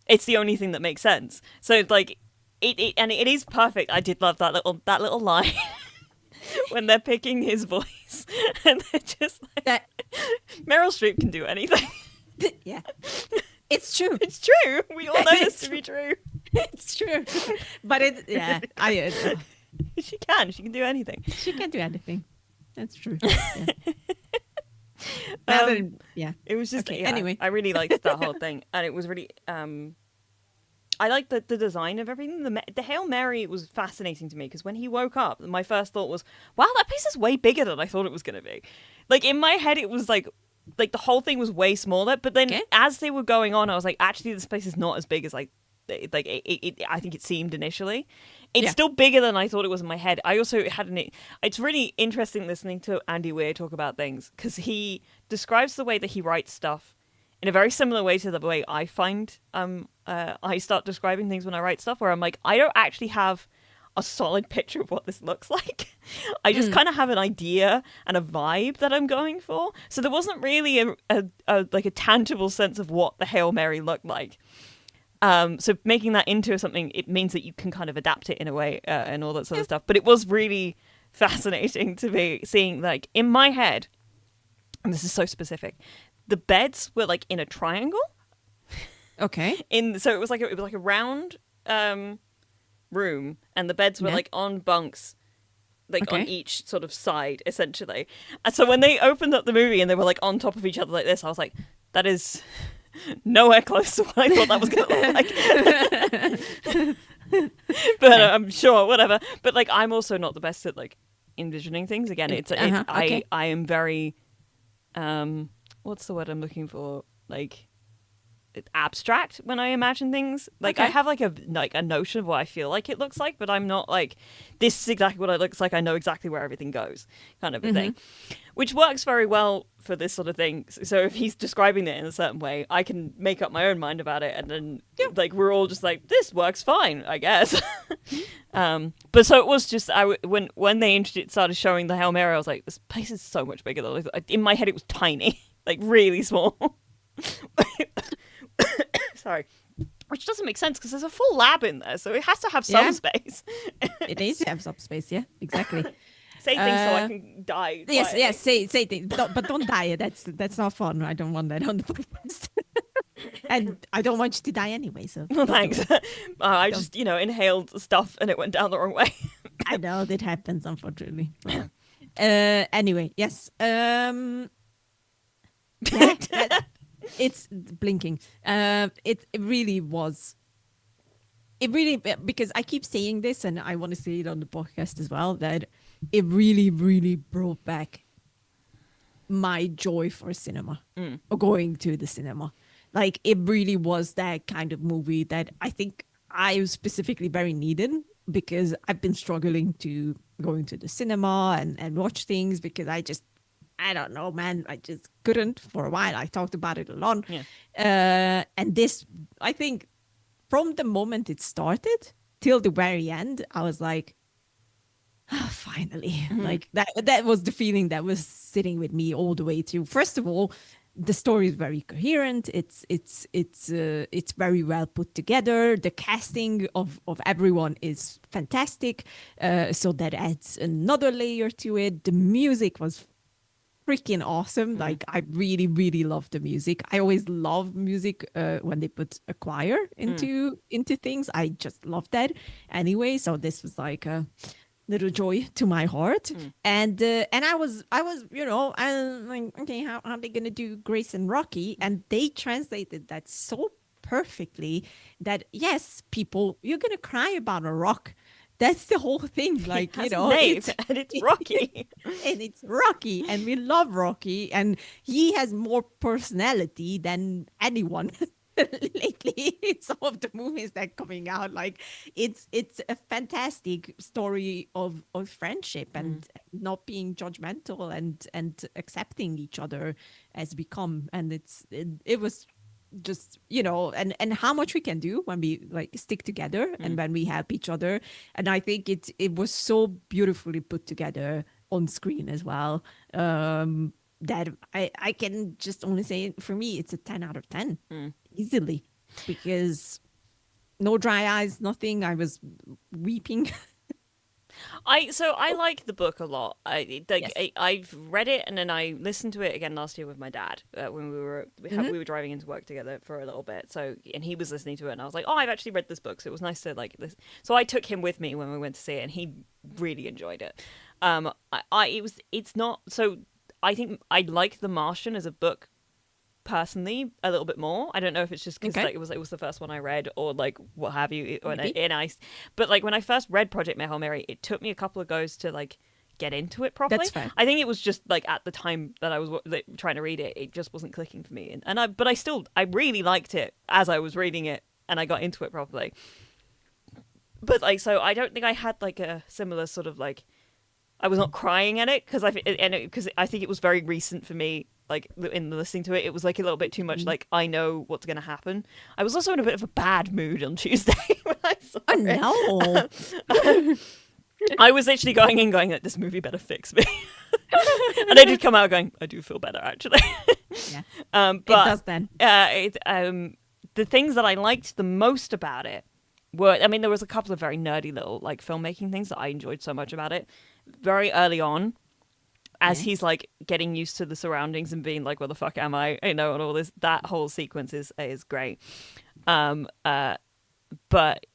It's the only thing that makes sense. So it's like it is perfect. I did love that little line when they're picking his voice and they're just like That Meryl Streep can do anything. yeah, it's true. It's true. We all know this to be true. It's true. But She can. She can do anything. she can do anything. That's true. Yeah. Yeah. It was just Okay, yeah, anyway. I really liked that whole thing, and it was really I liked the design of everything. The Hail Mary was fascinating to me because when he woke up, my first thought was, "Wow, that place is way bigger than I thought it was going to be." Like in my head, it was like the whole thing was way smaller. But then as they were going on, I was like, actually, this place is not as big as I think it seemed initially. It's still bigger than I thought it was in my head. I also had it's really interesting listening to Andy Weir talk about things because he describes the way that he writes stuff in a very similar way to the way I find I start describing things when I write stuff, where I'm like, I don't actually have a solid picture of what this looks like. I just kind of have an idea and a vibe that I'm going for. So there wasn't really a tangible sense of what the Hail Mary looked like. So making that into something, it means that you can kind of adapt it in a way and all that sort of stuff. But it was really fascinating to be seeing, like, in my head, and this is so specific, the beds were like in a triangle. Okay. So it was like a round room, and the beds were like on bunks, like on each sort of side, essentially. And so when they opened up the movie and they were like on top of each other like this, I was like, that is nowhere close to what I thought that was going to look like. But I'm sure, whatever. But like, I'm also not the best at like envisioning things. Again, I am very, what's the word I'm looking for? Like, abstract when I imagine things. Like I have like a notion of what I feel like it looks like, but I'm not like, this is exactly what it looks like. I know exactly where everything goes, kind of a thing, which works very well for this sort of thing. So if he's describing it in a certain way, I can make up my own mind about it, and then like we're all just like, this works fine, I guess. But so it was just when they started showing the Hail Mary, I was like, this place is so much bigger than in my head. It was tiny, like really small. Sorry. Which doesn't make sense because there's a full lab in there, so it has to have some space. It needs to have some space, yeah, exactly. Say things so I can die. Yes, say things, but don't die. That's not fun. I don't want that on the podcast. And I don't want you to die anyway. So well, thanks. I just inhaled stuff and it went down the wrong way. I know that happens, unfortunately. Anyway, yes. It's blinking. It really was. It really, because I keep saying this and I want to say it on the podcast as well, that it really, really brought back my joy for cinema or going to the cinema. Like, it really was that kind of movie that I think I specifically very needed, because I've been struggling to go into the cinema and watch things because I don't know, man. I just couldn't for a while. I talked about it a lot. Yeah. And this, I think, from the moment it started till the very end, I was like, finally. Like that was the feeling that was sitting with me all the way through. First of all, the story is very coherent. It's very well put together. The casting of everyone is fantastic, so that adds another layer to it. The music was freaking awesome. Mm. Like I really, really love the music. I always love music when they put a choir into things. I just love that anyway. So this was like a little joy to my heart. And I was I'm like, okay, how are they gonna do Grace and Rocky? And they translated that so perfectly that yes, people, you're gonna cry about a rock. That's the whole thing. Like, It has a name, it's and it's Rocky. and it's Rocky, and we love Rocky, and he has more personality than anyone lately in some of the movies that are coming out. Like, it's a fantastic story of friendship and not being judgmental and accepting each other as we come. And it was just and how much we can do when we like stick together and when we help each other. And I think it was so beautifully put together on screen as well, that I can just only say, for me, it's a 10 out of 10 easily, because no dry eyes, nothing. I was weeping. I like the book a lot. Yes. I've read it and then I listened to it again last year with my dad when we were driving into work together for a little bit. So and he was listening to it and I was like, oh, I've actually read this book, so it was nice to like this. So I took him with me when we went to see it and he really enjoyed it. It's not so. I think I like The Martian as a book personally a little bit more. I don't know if it's just because Okay. like it was the first one I read or like what have you. Maybe. But like when I first read Project Hail Mary, it took me a couple of goes to like get into it properly. That's fair. I think it was just like at the time that I was like, trying to read it, it just wasn't clicking for me. And I really liked it as I was reading it and I got into it properly. But like so, I don't think I had like a similar sort of like I was not crying at it because I think it was very recent for me. Like in listening to it, it was like a little bit too much. Like I know what's going to happen. I was also in a bit of a bad mood on Tuesday when I saw it. Oh no. I was literally going like this movie better fix me, and I did come out going I do feel better actually. Yeah. But It does then. The things that I liked the most about it were, I mean, there was a couple of very nerdy little like filmmaking things that I enjoyed so much about it. Very early on, as Yes. he's like getting used to the surroundings and being like, "Where the fuck am I?" And all this. That whole sequence is great. But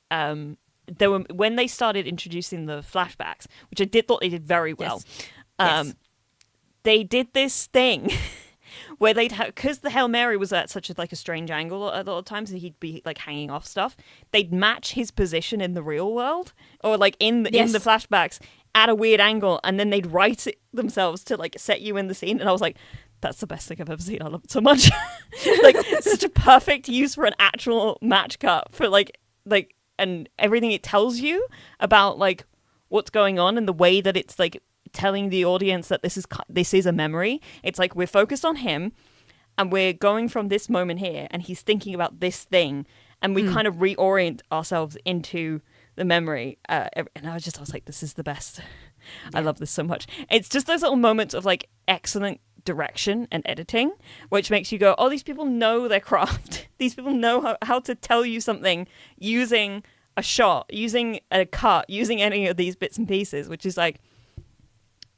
there were when they started introducing the flashbacks, which thought they did very well. Yes. They did this thing where they'd because the Hail Mary was at such a strange angle a lot of times, and he'd be like hanging off stuff. They'd match his position in the real world or like in the flashbacks at a weird angle, and then they'd write it themselves to like set you in the scene. And I was like, that's the best thing I've ever seen. I love it so much. Like such a perfect use for an actual match cut for like and everything it tells you about like what's going on and the way that it's like telling the audience that this is a memory. It's like we're focused on him and we're going from this moment here and he's thinking about this thing and we kind of reorient ourselves into the memory. And I was like, this is the best. I love this so much. It's just those little moments of like excellent direction and editing, which makes you go, oh, these people know their craft. These people know how to tell you something using a shot, using a cut, using any of these bits and pieces, which is like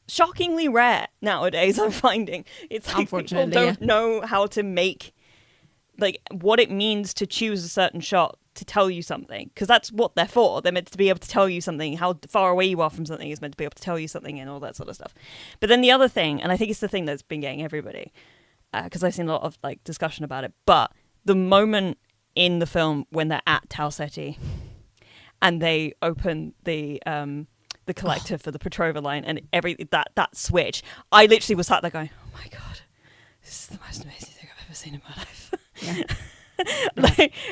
shockingly rare nowadays. I'm finding it's like people don't know how to make like what it means to choose a certain shot to tell you something, because that's what they're for. They're meant to be able to tell you something. How far away you are from something is meant to be able to tell you something and all that sort of stuff. But then the other thing, and I think it's the thing that's been getting everybody, because I've seen a lot of like discussion about it, but the moment in the film when they're at Tau Ceti and they open the collector for the Petrova line and that switch, I literally was sat there going, oh my god, this is the most amazing thing I've ever seen in my life. Yeah.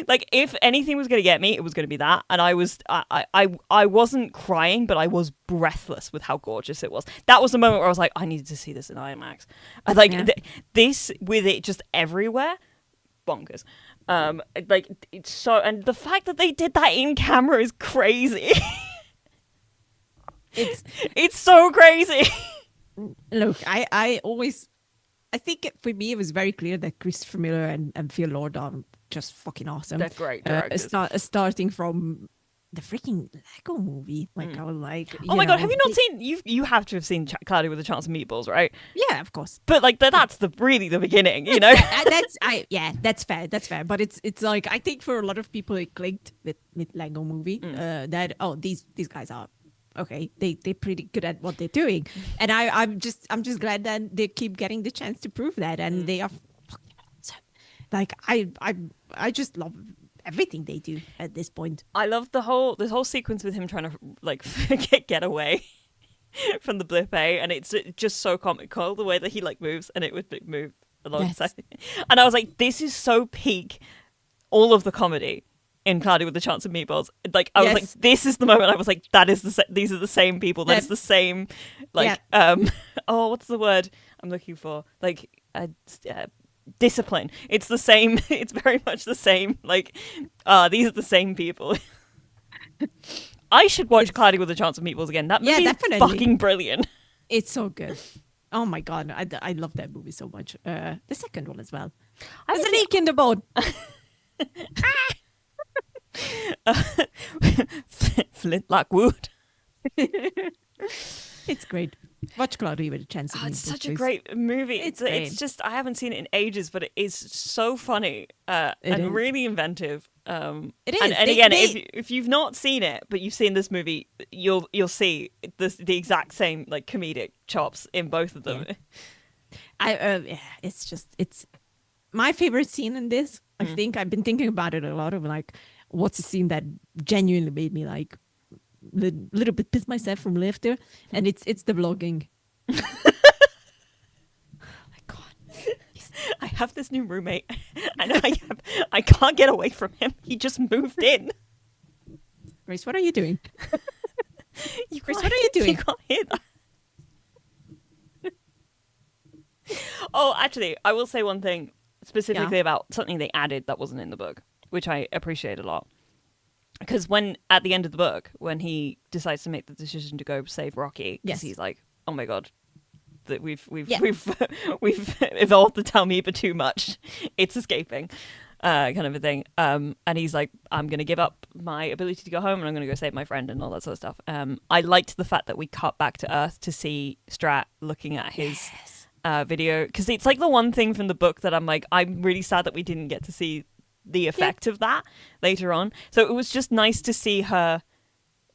like if anything was going to get me, it was going to be that. And I wasn't crying, but I was breathless with how gorgeous it was. That was the moment where I was like, I needed to see this in IMAX. I like this with it just everywhere, bonkers. Like it's so, and the fact that they did that in camera is crazy. It's so crazy. Look, I always I think for me it was very clear that Christopher Miller and Phil Lord are just fucking awesome. They're great directors. Starting from the freaking Lego movie, like I was like, oh my god, have you not seen? You have to have seen Cloudy with a Chance of Meatballs, right? Yeah, of course. But like that's really the beginning, you know. That's fair. That's fair. But it's like I think for a lot of people it clicked with Lego movie that these guys are okay. They're pretty good at what they're doing, and I'm just glad that they keep getting the chance to prove that, and they are fucking awesome. Like I just love everything they do at this point. I love this whole sequence with him trying to like get away from the blip, and it's just so comical the way that he like moves, and it would move alongside. Yes. And I was like, this is so peak all of the comedy in Cloudy with a Chance of Meatballs. Like I was like, this is the moment I was like, that is these are the same people. That's the same like what's the word I'm looking for? Like discipline. It's the same. It's very much the same. Like these are the same people. I should watch Cloudy with a Chance of Meatballs again. That movie is fucking brilliant. It's so good. Oh my god, I love that movie so much. The second one as well. There's a leak in the boat. Flintlock wood. It's great. Watch Cloudy with a Chance of Meatballs. It's such a great movie. It's just I haven't seen it in ages, but it is so funny and really inventive. It is. And again, if you've not seen it, but you've seen this movie, you'll see the exact same like comedic chops in both of them. It's my favorite scene in this. I think I've been thinking about it a lot of like, what's a scene that genuinely made me like little bit piss myself from laughter, and it's the vlogging. Oh my god! I have this new roommate, and I can't get away from him. He just moved in. Grace, what are you doing? Grace, what are you doing? You can't hear that. Oh, actually, I will say one thing specifically about something they added that wasn't in the book, which I appreciate a lot. Because when at the end of the book, when he decides to make the decision to go save Rocky, because he's like, "Oh my god, that we've evolved the Talmiba too much, it's escaping," kind of a thing. And he's like, "I'm going to give up my ability to go home, and I'm going to go save my friend," and all that sort of stuff. I liked the fact that we cut back to Earth to see Strat looking at his video, because it's like the one thing from the book that I'm like, I'm really sad that we didn't get to see the effect of that later on. So it was just nice to see her,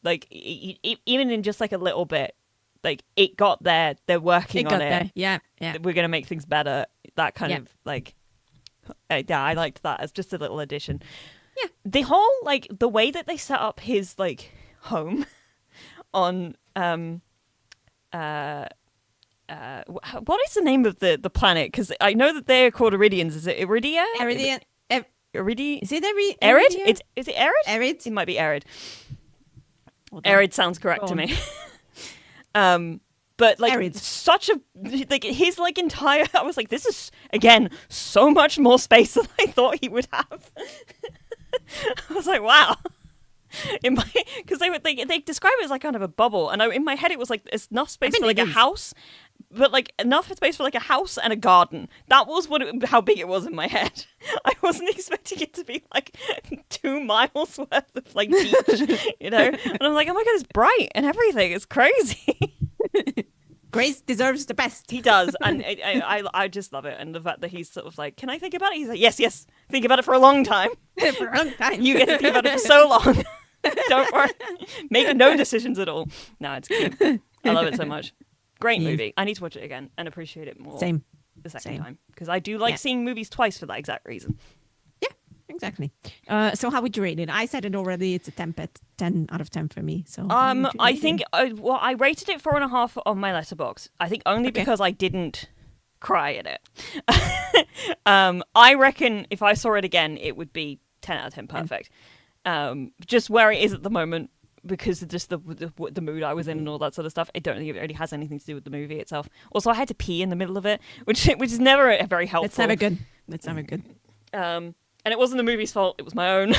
like, even in just like a little bit, like it got there. They're working on it. There. Yeah. We're gonna make things better. That kind of like, I liked that as just a little addition. Yeah. The whole like the way that they set up his like home on what is the name of the planet? Because I know that they're called Iridians. Is it Iridia? Iridian. Is it Arid? Is it Arid? Arid? It might be Arid. Arid sounds correct to me. But like Arid. Such a like his like entire. I was like, this is again so much more space than I thought he would have. I was like, wow. Because they describe it as like kind of a bubble, and in my head it was like it's enough space for like a house, but like enough space for like a house and a garden. That was how big it was in my head. I wasn't expecting it to be like 2 miles worth of like beach, you know. And I'm like, oh my god, it's bright and everything. It's crazy. Grace deserves the best. He does, and I just love it. And the fact that he's sort of like, can I think about it? He's like, yes, think about it for a long time. For a long time. You get to think about it for so long. Don't worry. Make no decisions at all. No, it's cute. I love it so much. Great movie. I need to watch it again and appreciate it more. Same. The second time. Because I do like seeing movies twice for that exact reason. Yeah, exactly. So how would you rate it? I said it already. It's a 10 out of 10 for me. So I think I rated it 4.5 on my letterbox. I think only because I didn't cry at it. I reckon if I saw it again, it would be 10 out of 10 perfect. Just where it is at the moment, because of just the mood I was in and all that sort of stuff. I don't think it really has anything to do with the movie itself. Also, I had to pee in the middle of it, which is never very helpful. That's never good. And it wasn't the movie's fault; it was my own.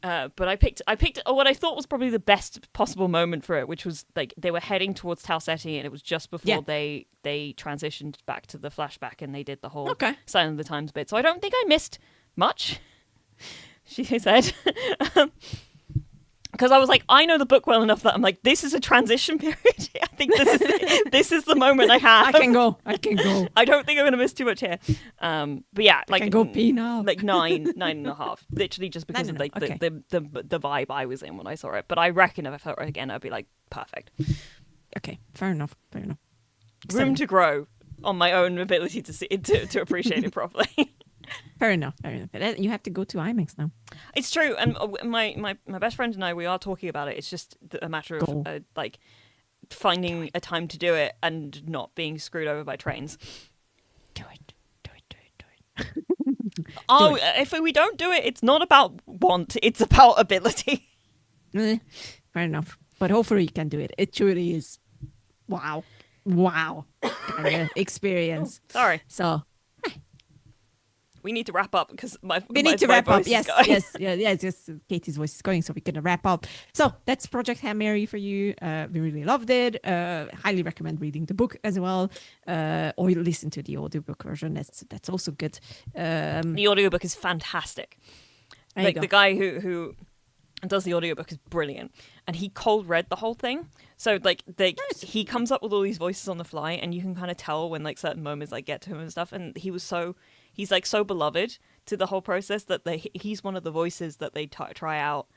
But I picked what I thought was probably the best possible moment for it, which was like they were heading towards Tau Ceti, and it was just before they transitioned back to the flashback, and they did the whole Sign of the Times bit. So I don't think I missed much. She said. Because I was like, I know the book well enough that I'm like, this is a transition period. I think this is the moment I have. I can go. I don't think I'm going to miss too much here. But yeah, like I can go pee now. Like nine and a half, literally just because of like the vibe I was in when I saw it. But I reckon if I felt it again, I'd be like, perfect. Okay, fair enough. Room to grow on my own ability to see to appreciate it properly. Fair enough. You have to go to IMAX now. It's true, and my best friend and I, we are talking about it. It's just a matter of like finding a time to do it and not being screwed over by trains. Do it. If we don't do it, it's not about want; it's about ability. Fair enough, but hopefully you can do it. It truly is, wow, kind of experience. Oh, sorry. So. We need to wrap up because we need to wrap up. Yes. Katie's voice is going, so we're gonna wrap up. So that's Project Hail Mary for you. We really loved it. Highly recommend reading the book as well, or you listen to the audiobook version. That's also good. The audiobook is fantastic. Like the guy who does the audiobook is brilliant, and he cold read the whole thing. So like he comes up with all these voices on the fly, and you can kind of tell when like certain moments like get to him and stuff. And he's like so beloved to the whole process that he's one of the voices that they try out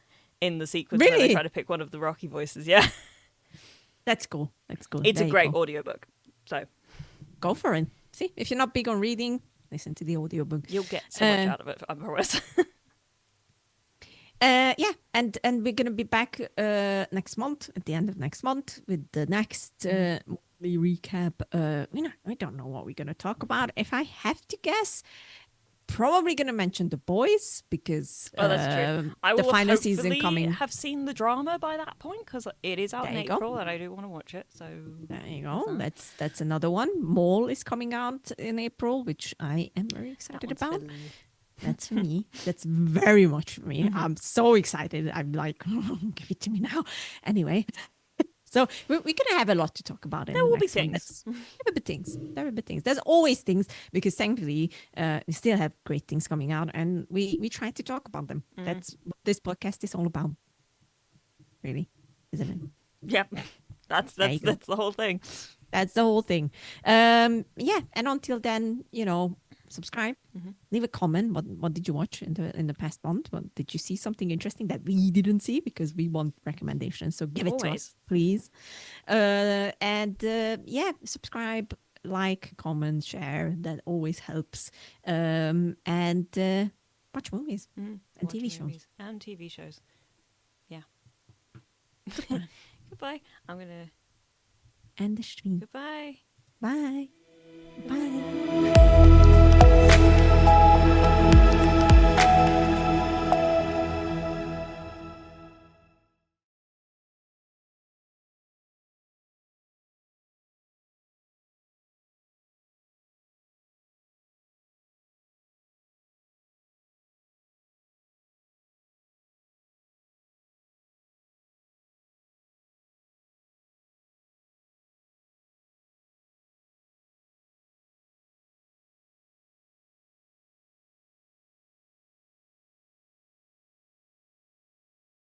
in the sequence where they try to pick one of the Rocky voices. Yeah, that's cool. It's a great audiobook. So go for it. See, if you're not big on reading, listen to the audiobook. You'll get so much out of it, I promise. Yeah, and we're gonna be back next month, at the end of next month, with the next recap. I don't know what we're gonna talk about. If I have to guess, probably gonna mention The Boys because that's true. I will the final season coming. Have seen the drama by that point because it is out in April, and I do want to watch it. So there you go. That's another one. Mole is coming out in April, which I am very excited about. That's for me. That's very much for me. I'm so excited. I'm like, give it to me now. Anyway, so we're going to have a lot to talk about. There will be things. There will be things. There's always things because thankfully we still have great things coming out and we try to talk about them. That's what this podcast is all about. Really, isn't it? Yeah, that's the whole thing. That's the whole thing. And until then, subscribe, leave a comment. What did you watch in the past month? What did you see something interesting that we didn't see? Because we want recommendations, so give it to us, please. Subscribe, like, comment, share. That always helps. And watch movies and TV shows. Yeah. Goodbye. I'm gonna end the stream. Goodbye. Bye.